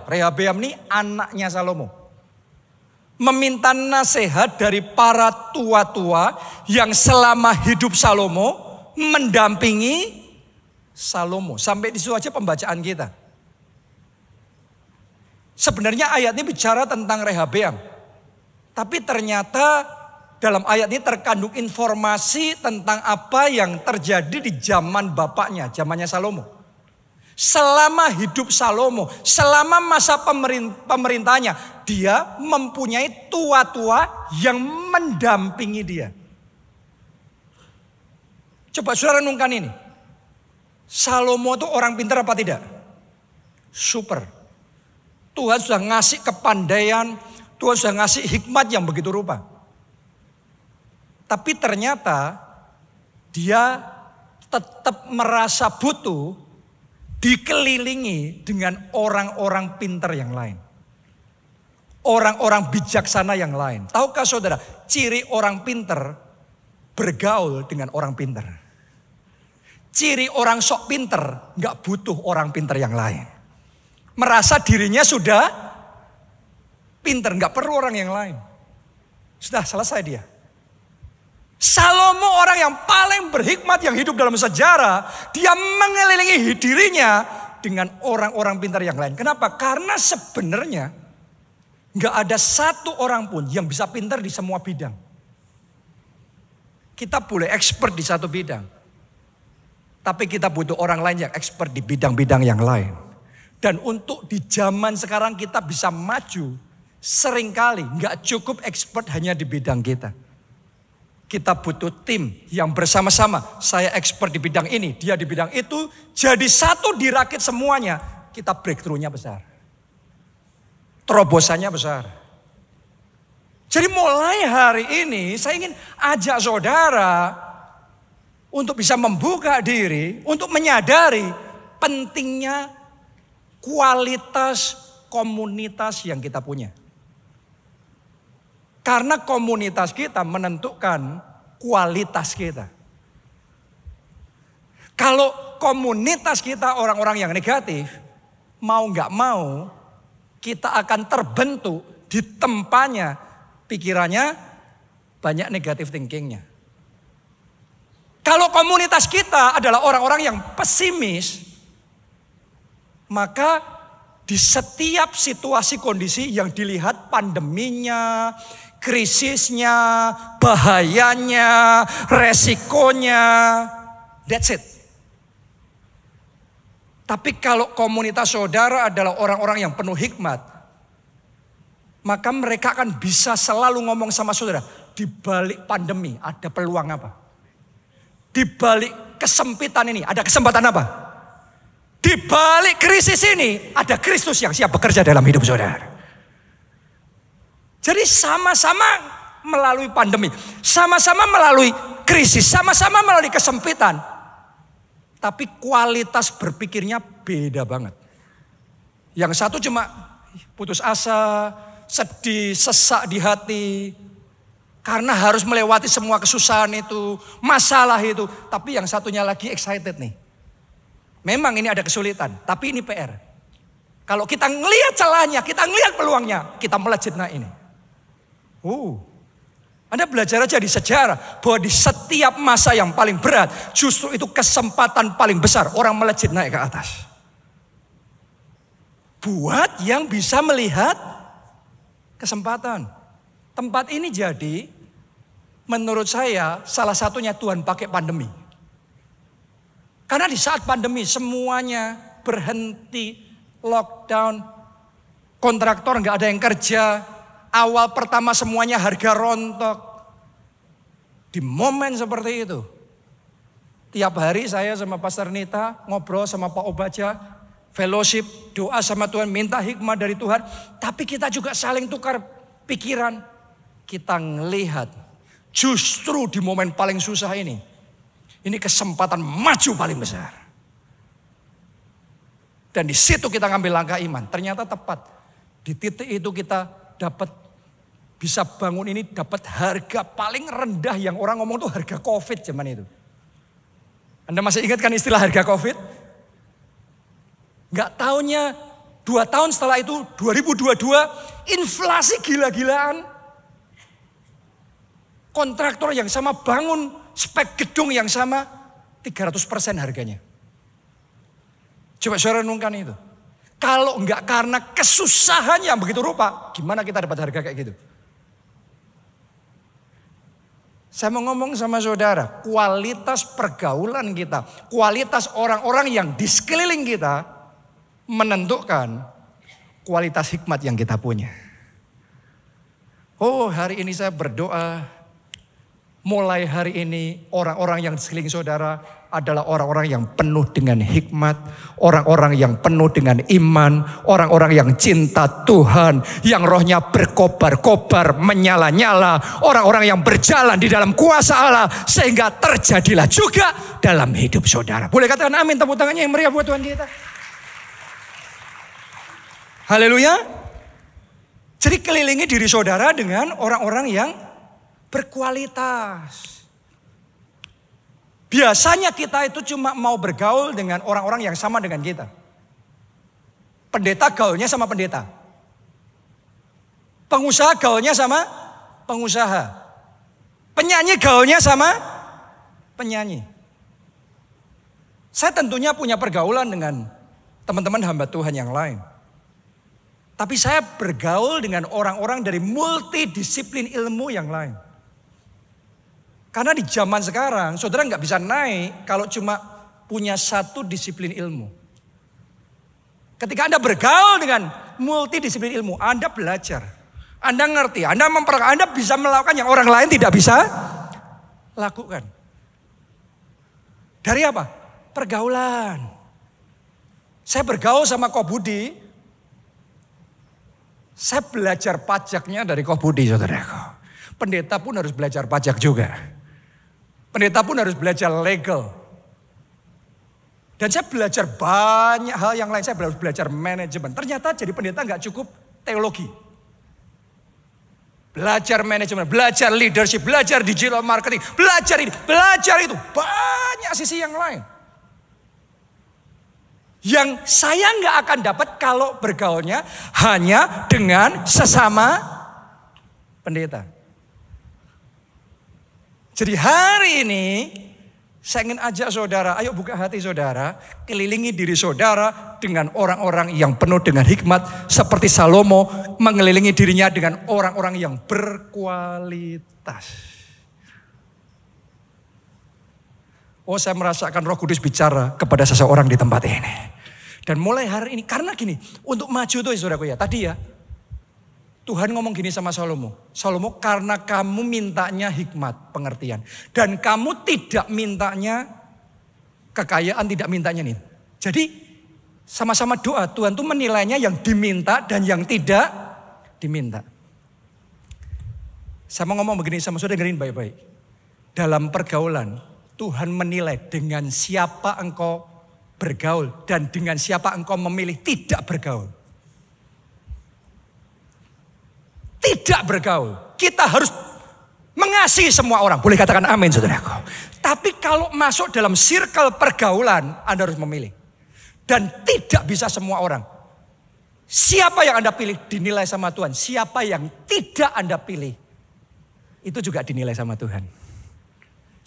Rehabeam ini anaknya Salomo, meminta nasihat dari para tua-tua yang selama hidup Salomo mendampingi Salomo. Sampai di situ aja pembacaan kita. Sebenarnya ayat ini bicara tentang Rehabeam. Tapi ternyata dalam ayat ini terkandung informasi tentang apa yang terjadi di zaman bapaknya, zamannya Salomo. Selama hidup Salomo, selama masa pemerintahnya, dia mempunyai tua-tua yang mendampingi dia. Coba saudara renungkan ini. Salomo itu orang pintar apa tidak? Super. Tuhan sudah ngasih kepandaian, Tuhan sudah ngasih hikmat yang begitu rupa. Tapi ternyata dia tetap merasa butuh dikelilingi dengan orang-orang pintar yang lain. Orang-orang bijaksana yang lain. Tahukah saudara, ciri orang pintar bergaul dengan orang pintar. Ciri orang sok pintar gak butuh orang pintar yang lain. Merasa dirinya sudah pintar, gak perlu orang yang lain. Sudah selesai dia. Salomo orang yang paling berhikmat yang hidup dalam sejarah. Dia mengelilingi dirinya dengan orang-orang pintar yang lain. Kenapa? Karena sebenarnya gak ada satu orang pun yang bisa pintar di semua bidang. Kita boleh expert di satu bidang. Tapi kita butuh orang lain yang expert di bidang-bidang yang lain. Dan untuk di zaman sekarang kita bisa maju. Seringkali gak cukup expert hanya di bidang kita. Kita butuh tim yang bersama-sama. Saya expert di bidang ini, dia di bidang itu. Jadi satu dirakit semuanya. Kita breakthrough-nya besar. Terobosannya besar. Jadi mulai hari ini saya ingin ajak saudara untuk bisa membuka diri. Untuk menyadari pentingnya kualitas komunitas yang kita punya. Karena komunitas kita menentukan kualitas kita. Kalau komunitas kita orang-orang yang negatif, mau gak mau kita akan terbentuk di tempatnya, pikirannya banyak negatif thinkingnya. Kalau komunitas kita adalah orang-orang yang pesimis, maka di setiap situasi kondisi yang dilihat pandeminya, krisisnya, bahayanya, resikonya, that's it. Tapi kalau komunitas saudara adalah orang-orang yang penuh hikmat, maka mereka akan bisa selalu ngomong sama saudara, di balik pandemi ada peluang apa? Di balik kesempitan ini ada kesempatan apa? Di balik krisis ini ada Kristus yang siap bekerja dalam hidup saudara. Jadi sama-sama melalui pandemi, sama-sama melalui krisis, sama-sama melalui kesempitan. Tapi kualitas berpikirnya beda banget. Yang satu cuma putus asa, sedih, sesak di hati. Karena harus melewati semua kesusahan itu, masalah itu. Tapi yang satunya lagi excited nih. Memang ini ada kesulitan, tapi ini PR. Kalau kita ngelihat celahnya, kita ngelihat peluangnya, kita melejit naik ini. Anda belajar aja di sejarah bahwa di setiap masa yang paling berat justru itu kesempatan paling besar orang melejit naik ke atas. Buat yang bisa melihat kesempatan. Tempat ini jadi menurut saya salah satunya Tuhan pakai pandemi. Karena di saat pandemi semuanya berhenti, lockdown, kontraktor nggak ada yang kerja. Awal pertama semuanya harga rontok. Di momen seperti itu. Tiap hari saya sama Pastor Nita ngobrol sama Pak Obaja. Fellowship, doa sama Tuhan, minta hikmah dari Tuhan. Tapi kita juga saling tukar pikiran. Kita ngelihat justru di momen paling susah ini. Ini kesempatan maju paling besar. Dan di situ kita ngambil langkah iman. Ternyata tepat. Di titik itu kita dapat bisa bangun ini dapat harga paling rendah yang orang ngomong tuh harga COVID zaman itu. Anda masih ingat kan istilah harga COVID? Gak taunya 2 tahun setelah itu 2022 inflasi gila-gilaan. Kontraktor yang sama bangun spek gedung yang sama 300% harganya. Coba saudara renungkan itu. Kalau enggak karena kesusahan yang begitu rupa, gimana kita dapat harga kayak gitu? Saya mau ngomong sama saudara, kualitas pergaulan kita, kualitas orang-orang yang di sekeliling kita menentukan kualitas hikmat yang kita punya. Oh, hari ini saya berdoa, mulai hari ini orang-orang yang di sekeliling saudara adalah orang-orang yang penuh dengan hikmat, orang-orang yang penuh dengan iman, orang-orang yang cinta Tuhan, yang rohnya berkobar-kobar, menyala-nyala, orang-orang yang berjalan di dalam kuasa Allah, sehingga terjadilah juga dalam hidup saudara. Boleh katakan amin, tepuk tangannya yang meriah buat Tuhan kita. Haleluya. Jadi kelilingi diri saudara dengan orang-orang yang berkualitas. Biasanya kita itu cuma mau bergaul dengan orang-orang yang sama dengan kita. Pendeta gaulnya sama pendeta. Pengusaha gaulnya sama pengusaha. Penyanyi gaulnya sama penyanyi. Saya tentunya punya pergaulan dengan teman-teman hamba Tuhan yang lain. Tapi saya bergaul dengan orang-orang dari multidisiplin ilmu yang lain. Karena di zaman sekarang, saudara nggak bisa naik kalau cuma punya satu disiplin ilmu. Ketika Anda bergaul dengan multidisiplin ilmu, Anda belajar. Anda ngerti, Anda bisa melakukan yang orang lain tidak bisa lakukan. Dari apa? Pergaulan. Saya bergaul sama Ko Budi. Saya belajar pajaknya dari Ko Budi, saudaraku. Pendeta pun harus belajar pajak juga. Pendeta pun harus belajar legal. Dan saya belajar banyak hal yang lain. Saya harus belajar manajemen. Ternyata jadi pendeta nggak cukup teologi. Belajar manajemen, belajar leadership, belajar digital marketing, belajar ini, belajar itu. Banyak sisi yang lain. Yang saya nggak akan dapat kalau bergaulnya hanya dengan sesama pendeta. Jadi hari ini saya ingin ajak saudara, ayo buka hati saudara, kelilingi diri saudara dengan orang-orang yang penuh dengan hikmat seperti Salomo mengelilingi dirinya dengan orang-orang yang berkualitas. Oh, saya merasakan Roh Kudus bicara kepada seseorang di tempat ini. Dan mulai hari ini, karena gini, untuk maju tuh saudaraku ya, tadi ya, Tuhan ngomong gini sama Salomo. Salomo, karena kamu mintanya hikmat, pengertian. Dan kamu tidak mintanya kekayaan, tidak mintanya nih. Jadi sama-sama doa, Tuhan tuh menilainya yang diminta dan yang tidak diminta. Saya mau ngomong begini sama saudara, dengerin baik-baik. Dalam pergaulan, Tuhan menilai dengan siapa engkau bergaul dan dengan siapa engkau memilih tidak bergaul. Tidak bergaul. Kita harus mengasihi semua orang. Boleh katakan amin saudaraku. Tapi kalau masuk dalam circle pergaulan, Anda harus memilih. Dan tidak bisa semua orang. Siapa yang Anda pilih dinilai sama Tuhan. Siapa yang tidak Anda pilih, itu juga dinilai sama Tuhan.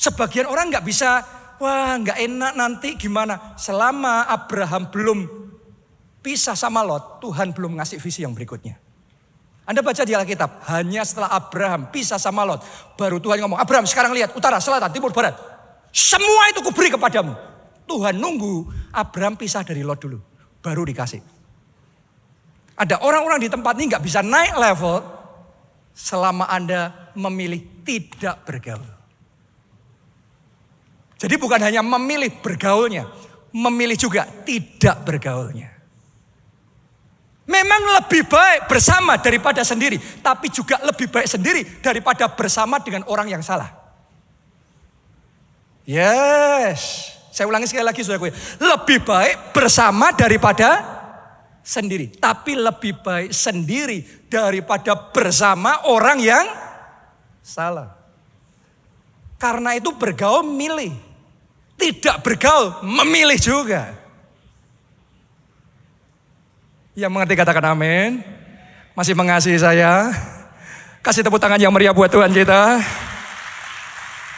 Sebagian orang nggak bisa, wah nggak enak nanti gimana. Selama Abraham belum pisah sama Lot, Tuhan belum ngasih visi yang berikutnya. Anda baca di Alkitab, hanya setelah Abraham pisah sama Lot, baru Tuhan ngomong, Abraham sekarang lihat utara, selatan, timur, barat. Semua itu kuberi kepadamu. Tuhan nunggu Abraham pisah dari Lot dulu, baru dikasih. Ada orang-orang di tempat ini nggak bisa naik level selama Anda memilih tidak bergaul. Jadi bukan hanya memilih bergaulnya, memilih juga tidak bergaulnya. Memang lebih baik bersama daripada sendiri, tapi juga lebih baik sendiri daripada bersama dengan orang yang salah. Yes, saya ulangi sekali lagi saudaraku. Lebih baik bersama daripada sendiri, tapi lebih baik sendiri daripada bersama orang yang salah. Karena itu bergaul milih. Tidak bergaul, memilih juga. Yang mengerti katakan amin. Masih mengasihi saya. Kasih tepuk tangan yang meriah buat Tuhan kita.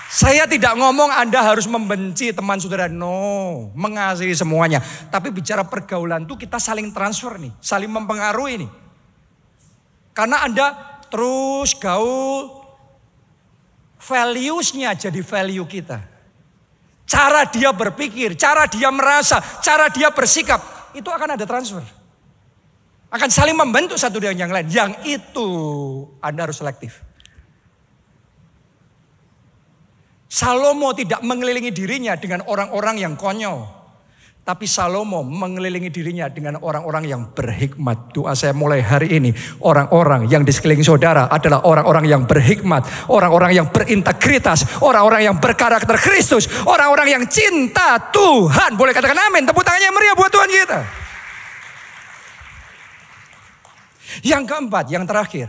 Saya tidak ngomong Anda harus membenci teman saudara. No, mengasihi semuanya. Tapi bicara pergaulan itu kita saling transfer nih. Saling mempengaruhi nih. Karena Anda terus gaul, values-nya jadi value kita. Cara dia berpikir, cara dia merasa, cara dia bersikap, itu akan ada transfer. Akan saling membentuk satu dengan yang lain. Yang itu Anda harus selektif. Salomo tidak mengelilingi dirinya dengan orang-orang yang konyol. Tapi Salomo mengelilingi dirinya dengan orang-orang yang berhikmat. Doa saya mulai hari ini, orang-orang yang di sekeliling saudara adalah orang-orang yang berhikmat, orang-orang yang berintegritas, orang-orang yang berkarakter Kristus, orang-orang yang cinta Tuhan. Boleh katakan amin, tepuk tangannya meriah buat Tuhan kita. Yang keempat, yang terakhir,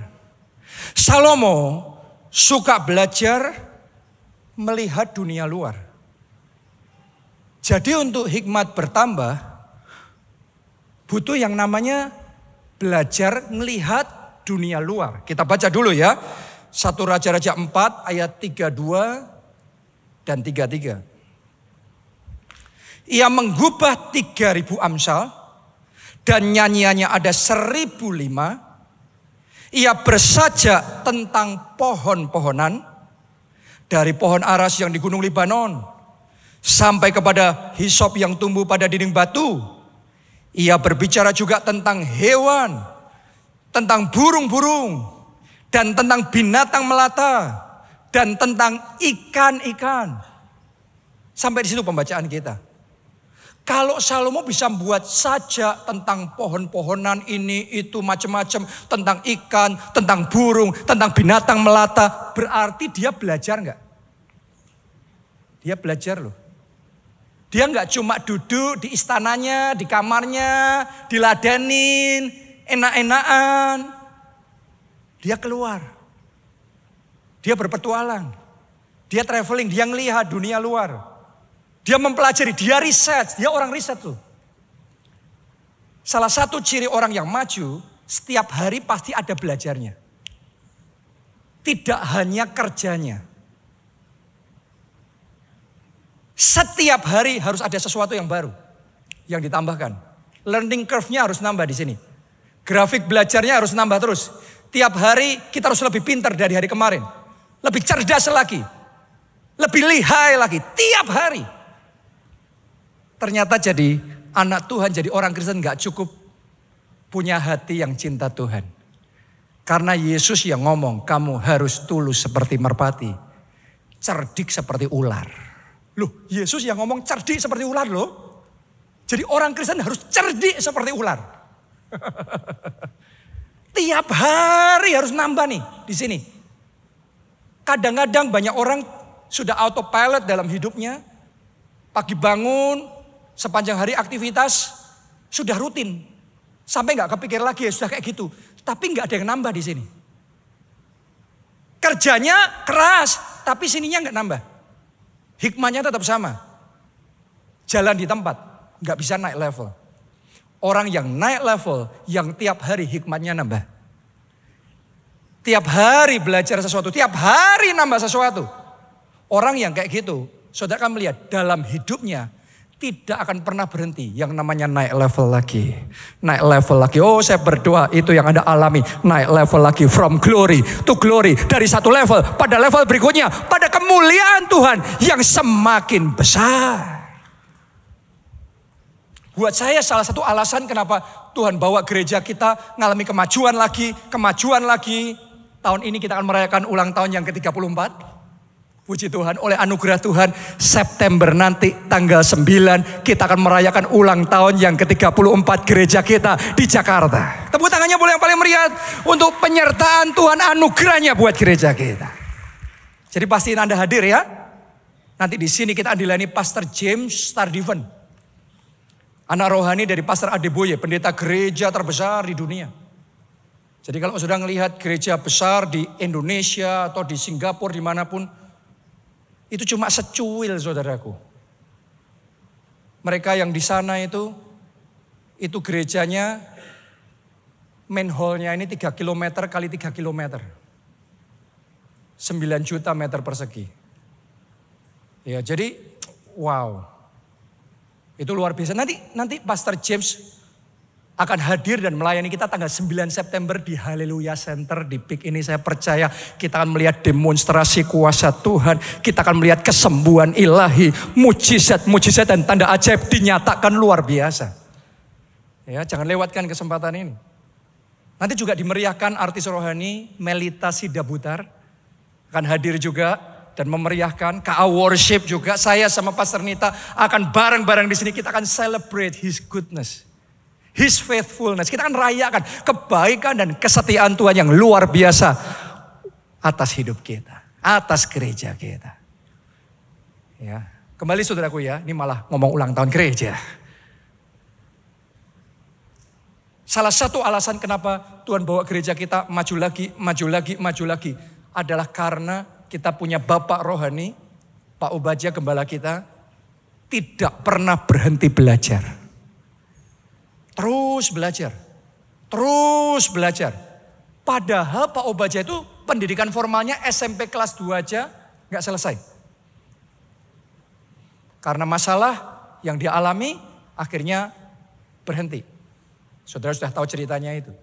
Salomo suka belajar melihat dunia luar. Jadi untuk hikmat bertambah, butuh yang namanya belajar melihat dunia luar. Kita baca dulu ya. 1 Raja-Raja 4 ayat 32 dan 33. Ia menggubah 3.000 amsal dan nyanyiannya ada 1.005. Ia bersajak tentang pohon-pohonan dari pohon aras yang di gunung Libanon sampai kepada hisop yang tumbuh pada dinding batu. Ia berbicara juga tentang hewan, tentang burung-burung, dan tentang binatang melata, dan tentang ikan-ikan. Sampai di situ pembacaan kita. Kalau Salomo bisa membuat sajak tentang pohon-pohonan ini, itu, macam-macam, tentang ikan, tentang burung, tentang binatang melata, berarti dia belajar enggak? Dia belajar loh. Dia enggak cuma duduk di istananya, di kamarnya, diladenin, enak-enakan. Dia keluar. Dia berpetualang. Dia traveling, dia ngelihat dunia luar. Dia mempelajari, dia riset, dia orang riset tuh. Salah satu ciri orang yang maju, setiap hari pasti ada belajarnya. Tidak hanya kerjanya. Setiap hari harus ada sesuatu yang baru yang ditambahkan. Learning curve-nya harus nambah di sini. Grafik belajarnya harus nambah terus. Tiap hari kita harus lebih pintar dari hari kemarin. Lebih cerdas lagi. Lebih lihai lagi. Tiap hari. Ternyata jadi anak Tuhan, jadi orang Kristen gak cukup punya hati yang cinta Tuhan. Karena Yesus yang ngomong, kamu harus tulus seperti merpati. Cerdik seperti ular. Loh, Yesus yang ngomong cerdik seperti ular loh. Jadi orang Kristen harus cerdik seperti ular. Tiap hari harus nambah nih di sini. Kadang-kadang banyak orang sudah autopilot dalam hidupnya. Pagi bangun, sepanjang hari aktivitas sudah rutin. Sampai gak kepikir lagi ya sudah kayak gitu. Tapi gak ada yang nambah di sini. Kerjanya keras, tapi sininya gak nambah. Hikmahnya tetap sama. Jalan di tempat, gak bisa naik level. Orang yang naik level, yang tiap hari hikmatnya nambah. Tiap hari belajar sesuatu, tiap hari nambah sesuatu. Orang yang kayak gitu, saudara akan melihat dalam hidupnya tidak akan pernah berhenti. Yang namanya naik level lagi. Naik level lagi. Oh, saya berdoa itu yang Anda alami. Naik level lagi. From glory to glory. Dari satu level pada level berikutnya. Pada kemuliaan Tuhan yang semakin besar. Buat saya salah satu alasan kenapa Tuhan bawa gereja kita ngalami kemajuan lagi. Kemajuan lagi. Tahun ini kita akan merayakan ulang tahun yang ke-34. Puji Tuhan, oleh anugerah Tuhan, September nanti tanggal 9 kita akan merayakan ulang tahun yang ke-34 gereja kita di Jakarta. Tepuk tangannya boleh yang paling meriah untuk penyertaan Tuhan anugerahnya buat gereja kita. Jadi pastiin Anda hadir ya. Nanti di sini kita akan dilayani Pastor James Stardiven. Anak rohani dari Pastor Adeboye, pendeta gereja terbesar di dunia. Jadi kalau sudah melihat gereja besar di Indonesia atau di Singapura dimanapun, itu cuma secuil saudaraku. Mereka yang di sana itu gerejanya main hall-nya ini 3 km kali 3 km. 9 juta meter persegi. Ya, jadi wow. Itu luar biasa. Nanti Pastor James akan hadir dan melayani kita tanggal 9 September di Haleluya Center di PIK ini. Saya percaya kita akan melihat demonstrasi kuasa Tuhan. Kita akan melihat kesembuhan ilahi, mujizat dan tanda ajaib dinyatakan luar biasa. Ya, jangan lewatkan kesempatan ini. Nanti juga dimeriahkan artis rohani Melita Sidabutar akan hadir juga dan memeriahkan. KA Worship juga, saya sama Pastor Nita akan bareng-bareng di sini. Kita akan celebrate His goodness. His faithfulness. Kita akan rayakan kebaikan dan kesetiaan Tuhan yang luar biasa atas hidup kita, atas gereja kita. Ya, kembali saudaraku ya, ini malah ngomong ulang tahun gereja. Salah satu alasan kenapa Tuhan bawa gereja kita maju lagi adalah karena kita punya Bapak rohani, Pak Obadja gembala kita, tidak pernah berhenti belajar. Terus belajar. Padahal Pak Obadja itu pendidikan formalnya SMP kelas 2 aja nggak selesai. Karena masalah yang dia alami akhirnya berhenti. Saudara sudah tahu ceritanya itu.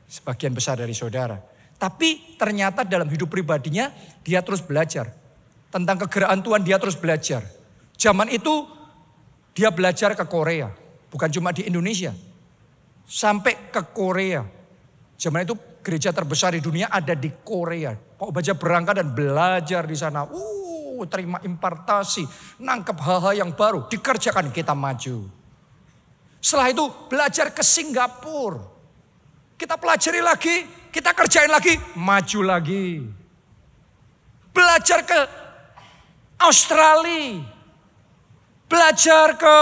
Sebagian besar dari saudara. Tapi ternyata dalam hidup pribadinya dia terus belajar. Tentang kegeraan Tuhan dia terus belajar. Zaman itu dia belajar ke Korea. Bukan cuma di Indonesia. Sampai ke Korea. Zaman itu gereja terbesar di dunia ada di Korea. Pak Baja berangkat dan belajar di sana. Terima impartasi. Nangkep hal-hal yang baru. Dikerjakan, kita maju. Setelah itu belajar ke Singapura. Kita pelajari lagi. Kita kerjain lagi. Maju lagi. Belajar ke Australia. Belajar ke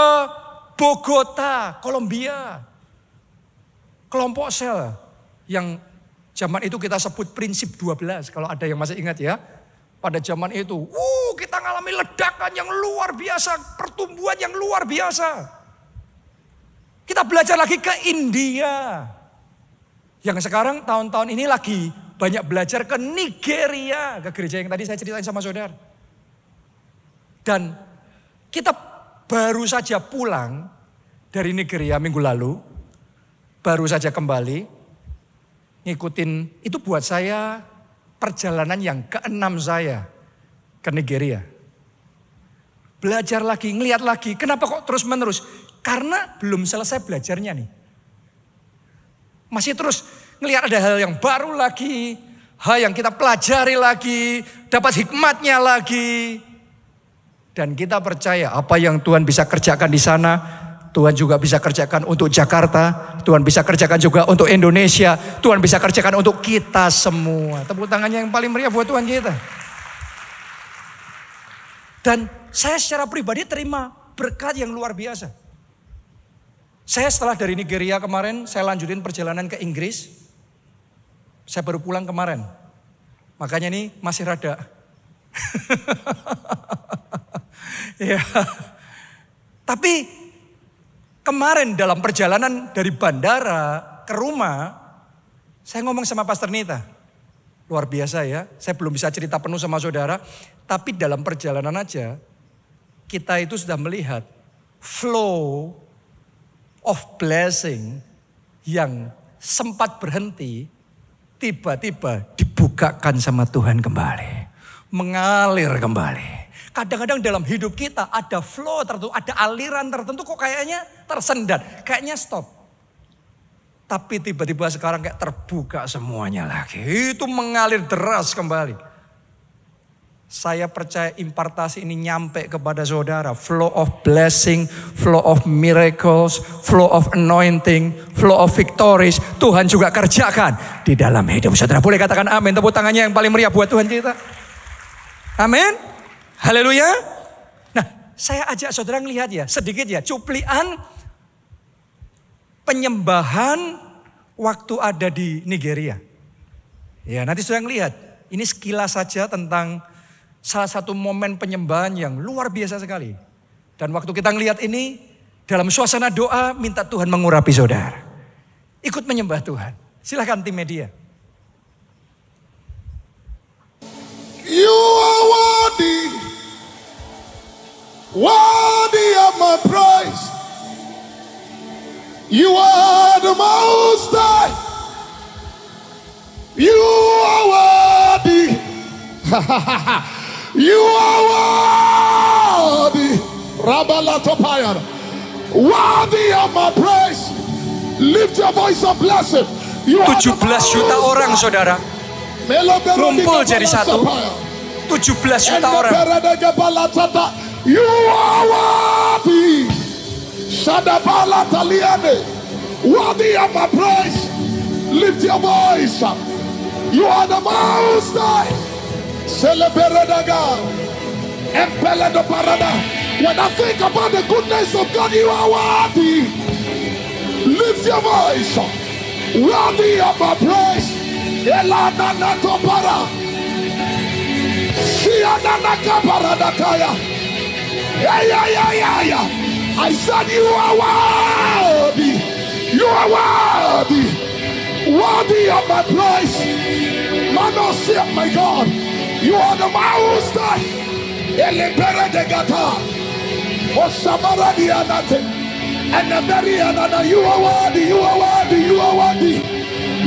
Bogota, Kolombia. Kelompok sel yang zaman itu kita sebut prinsip 12. Kalau ada yang masih ingat ya. Pada zaman itu, kita ngalami ledakan yang luar biasa. Pertumbuhan yang luar biasa. Kita belajar lagi ke India. Yang sekarang tahun-tahun ini lagi banyak belajar ke Nigeria. Ke gereja yang tadi saya ceritain sama saudara. Dan kita baru saja pulang dari Nigeria minggu lalu. Baru saja kembali. Ngikutin, itu buat saya perjalanan yang ke-6 saya ke Nigeria. Belajar lagi, ngeliat lagi. Kenapa kok terus menerus? Karena belum selesai belajarnya nih. Masih terus ngeliat ada hal yang baru lagi. Hal yang kita pelajari lagi. Dapat hikmatnya lagi. Dan kita percaya apa yang Tuhan bisa kerjakan di sana, Tuhan juga bisa kerjakan untuk Jakarta, Tuhan bisa kerjakan juga untuk Indonesia, Tuhan bisa kerjakan untuk kita semua. Tepuk tangannya yang paling meriah buat Tuhan kita. Dan saya secara pribadi terima berkat yang luar biasa. Saya setelah dari Nigeria kemarin, saya lanjutin perjalanan ke Inggris. Saya baru pulang kemarin. Makanya ini masih rada. Ya. Tapi kemarin dalam perjalanan dari bandara ke rumah, saya ngomong sama Pastor Nita. Luar biasa ya, saya belum bisa cerita penuh sama saudara. Tapi dalam perjalanan aja, kita itu sudah melihat flow of blessing yang sempat berhenti, tiba-tiba dibukakan sama Tuhan kembali. Mengalir kembali. Kadang-kadang dalam hidup kita ada flow tertentu, ada aliran tertentu kok kayaknya tersendat, kayaknya stop. Tapi tiba-tiba sekarang kayak terbuka semuanya lagi. Itu mengalir deras kembali. Saya percaya impartasi ini nyampe kepada saudara. Flow of blessing, flow of miracles, flow of anointing, flow of victories. Tuhan juga kerjakan di dalam hidup saudara. Boleh katakan amin. Tepuk tangannya yang paling meriah buat Tuhan kita. Amin. Haleluya. Nah, saya ajak saudara ngelihat ya, sedikit ya, cuplian penyembahan waktu ada di Nigeria. Ya, nanti saudara ngelihat. Ini sekilas saja tentang salah satu momen penyembahan yang luar biasa sekali. Dan waktu kita ngelihat ini, dalam suasana doa, minta Tuhan mengurapi saudara. Ikut menyembah Tuhan. Silakan tim media. You are worthy. Worthy of my praise. You are the most high. You are worthy. You are worthy. Rabalatopaya. Worthy of my praise. Lift your voice and bless him. 17 juta orang saudara ngumpul jadi satu. 17 juta orang. You are worthy. Shadabala Taliane. Worthy of my praise. Lift your voice. You are the most high. Celebrate God. Empele the parada. When I think about the goodness of God, you are worthy. Lift your voice. Worthy of my praise. Elana nato para. Siana nakaparadakaya. Yeah. I said you are worthy. You are worthy. Worthy of my praise. are not sick, my God. You are the master. Elebere de gata. Osamara di anate. And the very another. You are worthy. You are worthy. You are worthy.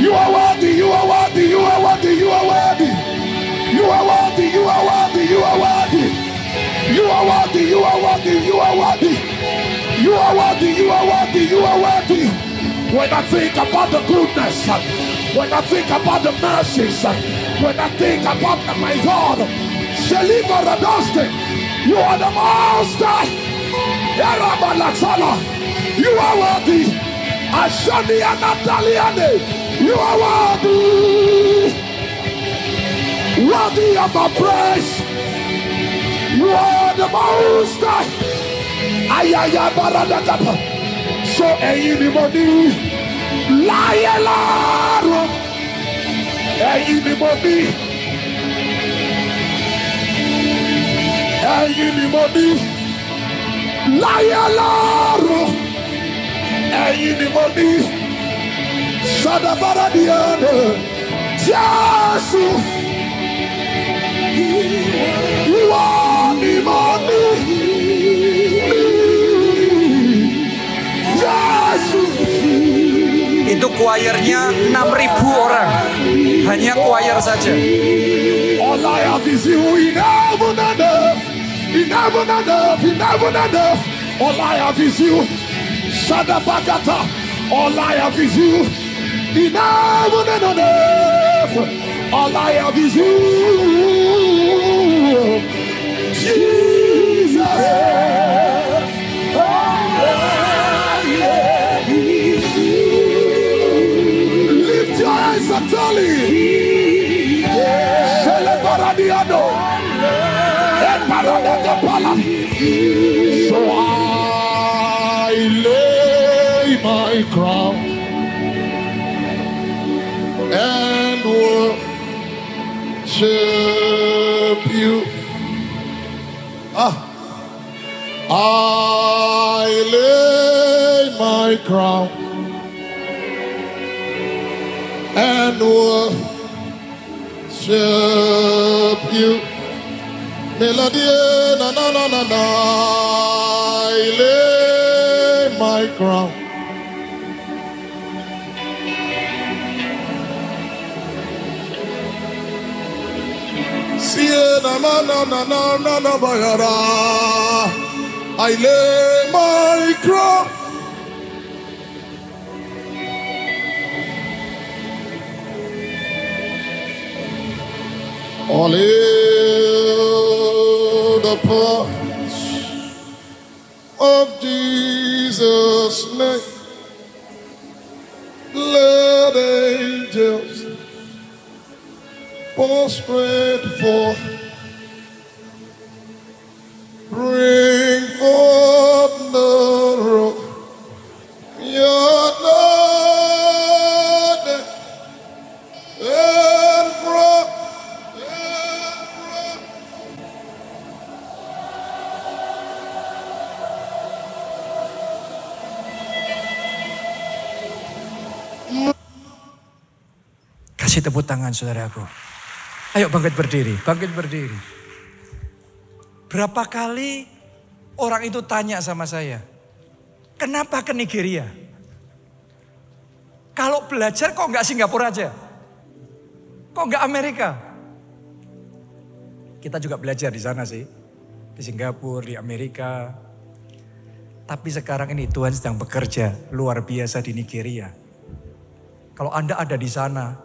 You are worthy. You are worthy. You are worthy. You are worthy. You are worthy. You are worthy. You are worthy. You are worthy. You are worthy. You are worthy. You are worthy. You are worthy. You are worthy. When I think about the goodness, when I think about the mercies, when I think about my God, Sheliba Radoste, you are the master. You are worthy. Ashani Anataliane, you are worthy. Worthy of my praise. You are the master. Ayaya Baradakapa. So anybody lie laro. Anybody lie laro. Anybody Sadabara diane Jasu. You are the money. Itu choirnya 6.000 orang. Hanya choir saja. All I have is you, enough and enough. Enough and enough, enough and enough. All I have is you. Shadabagata. All I have is you. Enough and enough. All I have is you. Jesus. So I lay my crown and worship you. I lay my crown and worship you. Melody, na na na na na. I lay my crown. See na na na na na na na bayara. I lay my crown. All the parts of Jesus' name, let angels prostrate for, bring forth the robe. Your Lord and brought. Kasih tepuk tangan saudaraku. Ayo bangkit berdiri, bangkit berdiri. Berapa kali orang itu tanya sama saya, kenapa ke Nigeria? Kalau belajar kok nggak Singapura aja? Kok nggak Amerika? Kita juga belajar di sana sih, di Singapura, di Amerika. Tapi sekarang ini Tuhan sedang bekerja luar biasa di Nigeria. Kalau Anda ada di sana,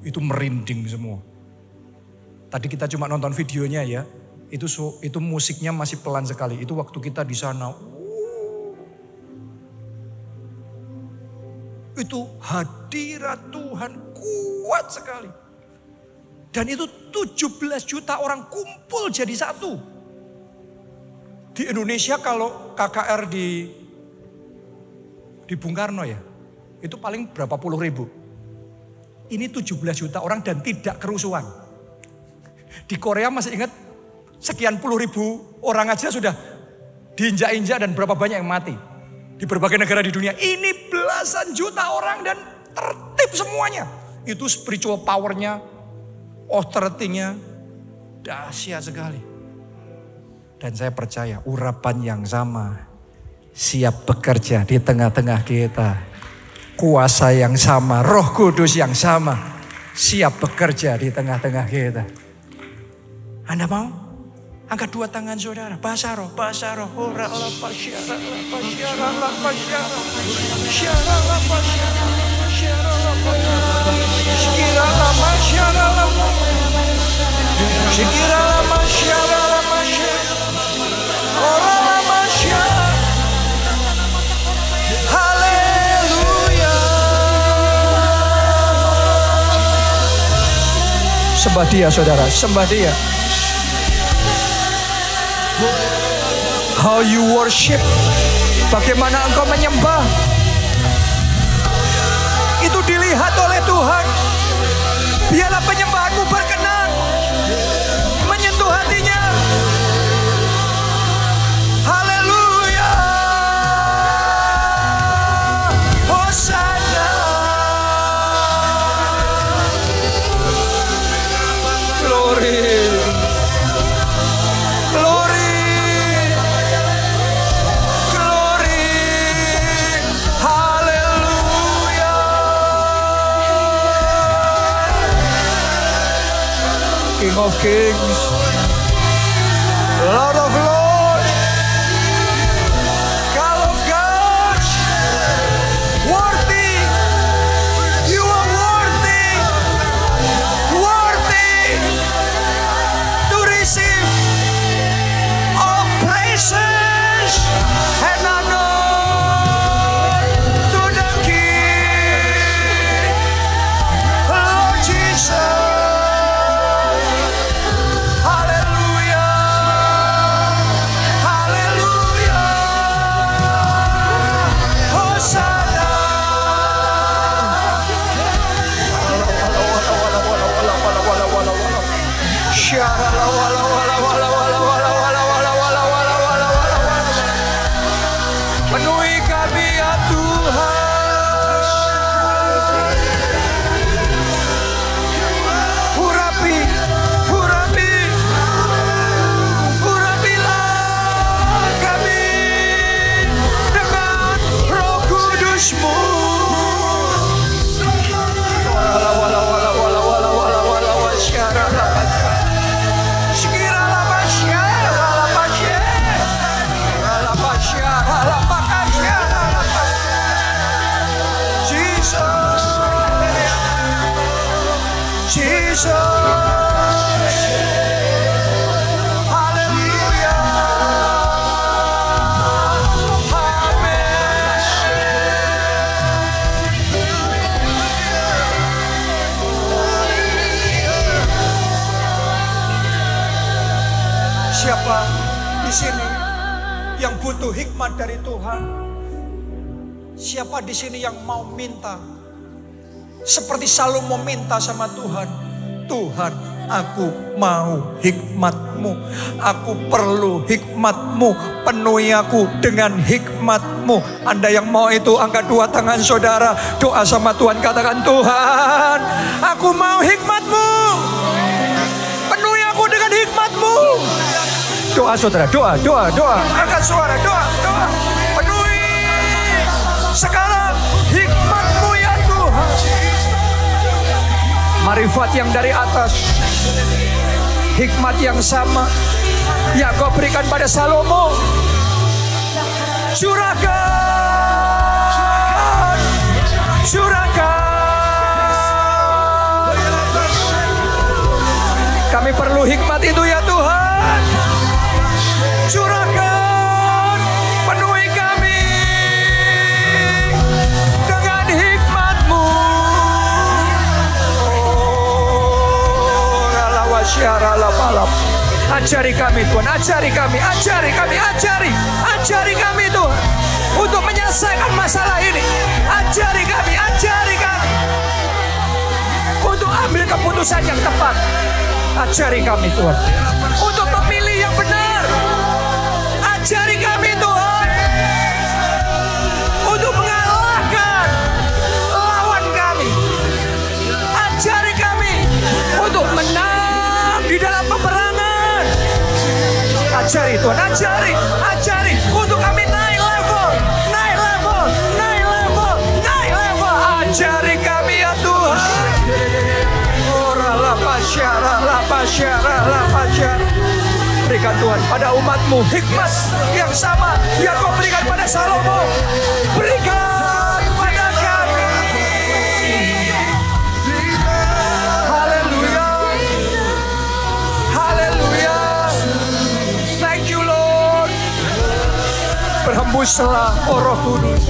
itu merinding semua. Tadi kita cuma nonton videonya ya, itu musiknya masih pelan sekali. Itu waktu kita di sana, itu hadirat Tuhan kuat sekali. Dan itu 17 juta orang kumpul jadi satu. Di Indonesia kalau KKR di Bung Karno ya, itu paling berapa puluh ribu. Ini 17 juta orang dan tidak kerusuhan. Di Korea masih ingat sekian puluh ribu orang aja sudah diinjak-injak dan berapa banyak yang mati. Di berbagai negara di dunia. Ini belasan juta orang dan tertib semuanya. Itu spiritual powernya authority-nya dahsyat sekali. Dan saya percaya urapan yang sama siap bekerja di tengah-tengah kita. Kuasa yang sama, Roh Kudus yang sama siap bekerja di tengah-tengah kita. Anda mau? Angkat dua tangan saudara. Bahasa roh. Ora la pasyara la pasyara la pasyara. Syara la pasyara. Syara la pasyara. Sekira la pasyara la pasyara. Sekira la pasyara la pasyara. Ora la pasyara. Haleluya. Sembah Dia saudara, sembah Dia. How you worship, bagaimana engkau menyembah, itu dilihat oleh Tuhan. Biarlah penyembahanmu berkenan, menyentuh hatinya. Haleluya. Hosana. Glory. King of Kings, Lord of Lords, God of Gods, worthy, you are worthy to receive all praises and honor to the King, Lord Jesus. Penuhi kami ya Tuhan. Urapilah kami dengan Roh Kudus-Mu. Jesus, haleluya, amin. Siapa di sini yang butuh hikmat dari Tuhan? Siapa di sini yang mau minta? Seperti Salomo minta sama Tuhan. Tuhan, aku mau hikmat-Mu. Aku perlu hikmat-Mu. Penuhi aku dengan hikmat-Mu. Anda yang mau itu angkat dua tangan saudara. Doa sama Tuhan. Katakan, Tuhan, aku mau hikmat-Mu. Penuhi aku dengan hikmat-Mu. Doa saudara, doa. Angkat suara, doa. Penuhi sekarang hikmat-Mu ya Tuhan. Marifat yang dari atas, hikmat yang sama yang Kau berikan pada Salomo. Curahkan. Kami perlu hikmat itu ya Tuhan. Curahkan, penuhi kami dengan hikmat-Mu. Ajari kami Tuhan, ajari kami Tuhan untuk menyelesaikan masalah ini. Ajari kami untuk ambil keputusan yang tepat. Ajari kami Tuhan untuk memilih yang benar. Ajari kami Tuhan untuk mengalahkan lawan kami. Ajari kami untuk menang Ajari Tuhan, ajari untuk kami naik level. Ajari kami ya Tuhan. Berikan Tuhan pada umat-Mu hikmat yang sama yang Kau berikan pada Salomo. Berikan pada kami. Haleluya. Haleluya. Thank you Lord. Berhembuslah oh Roh Kudus.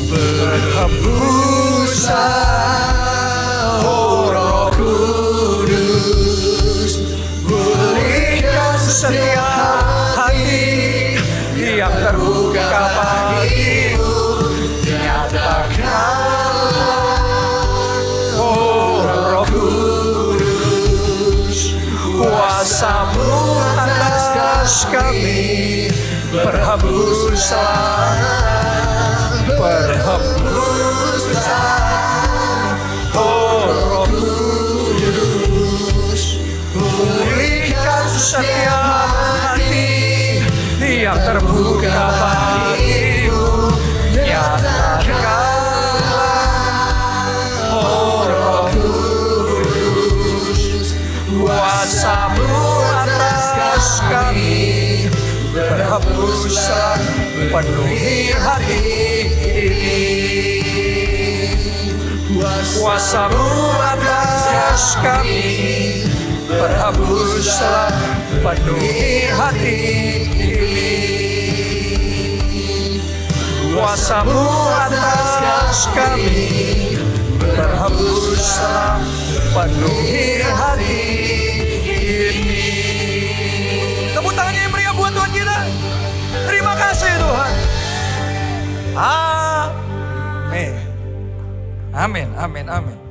Berhembuslah oh Roh Kudus, pulihkan setiap hati yang terbuka bagimu. Nyatakanlah oh Roh Kudus, kuasa-Mu atas kami. Berhembuslah oh Roh Kudus, pulihkan setiap hati yang terbuka bagimu. Nyatakanlah oh Roh Kudus, kuasa-Mu atas kami. Berhembuslah penuhi hati ini. Kuasa-Mu atas kami. Berhembuslah penuhi hati ini. Kuasa-Mu atas kami. Berhembuslah penuhi hati ini. Tepuk tangannya yang meriah buat Tuhan kita. Terima kasih Tuhan. Amin. Amin.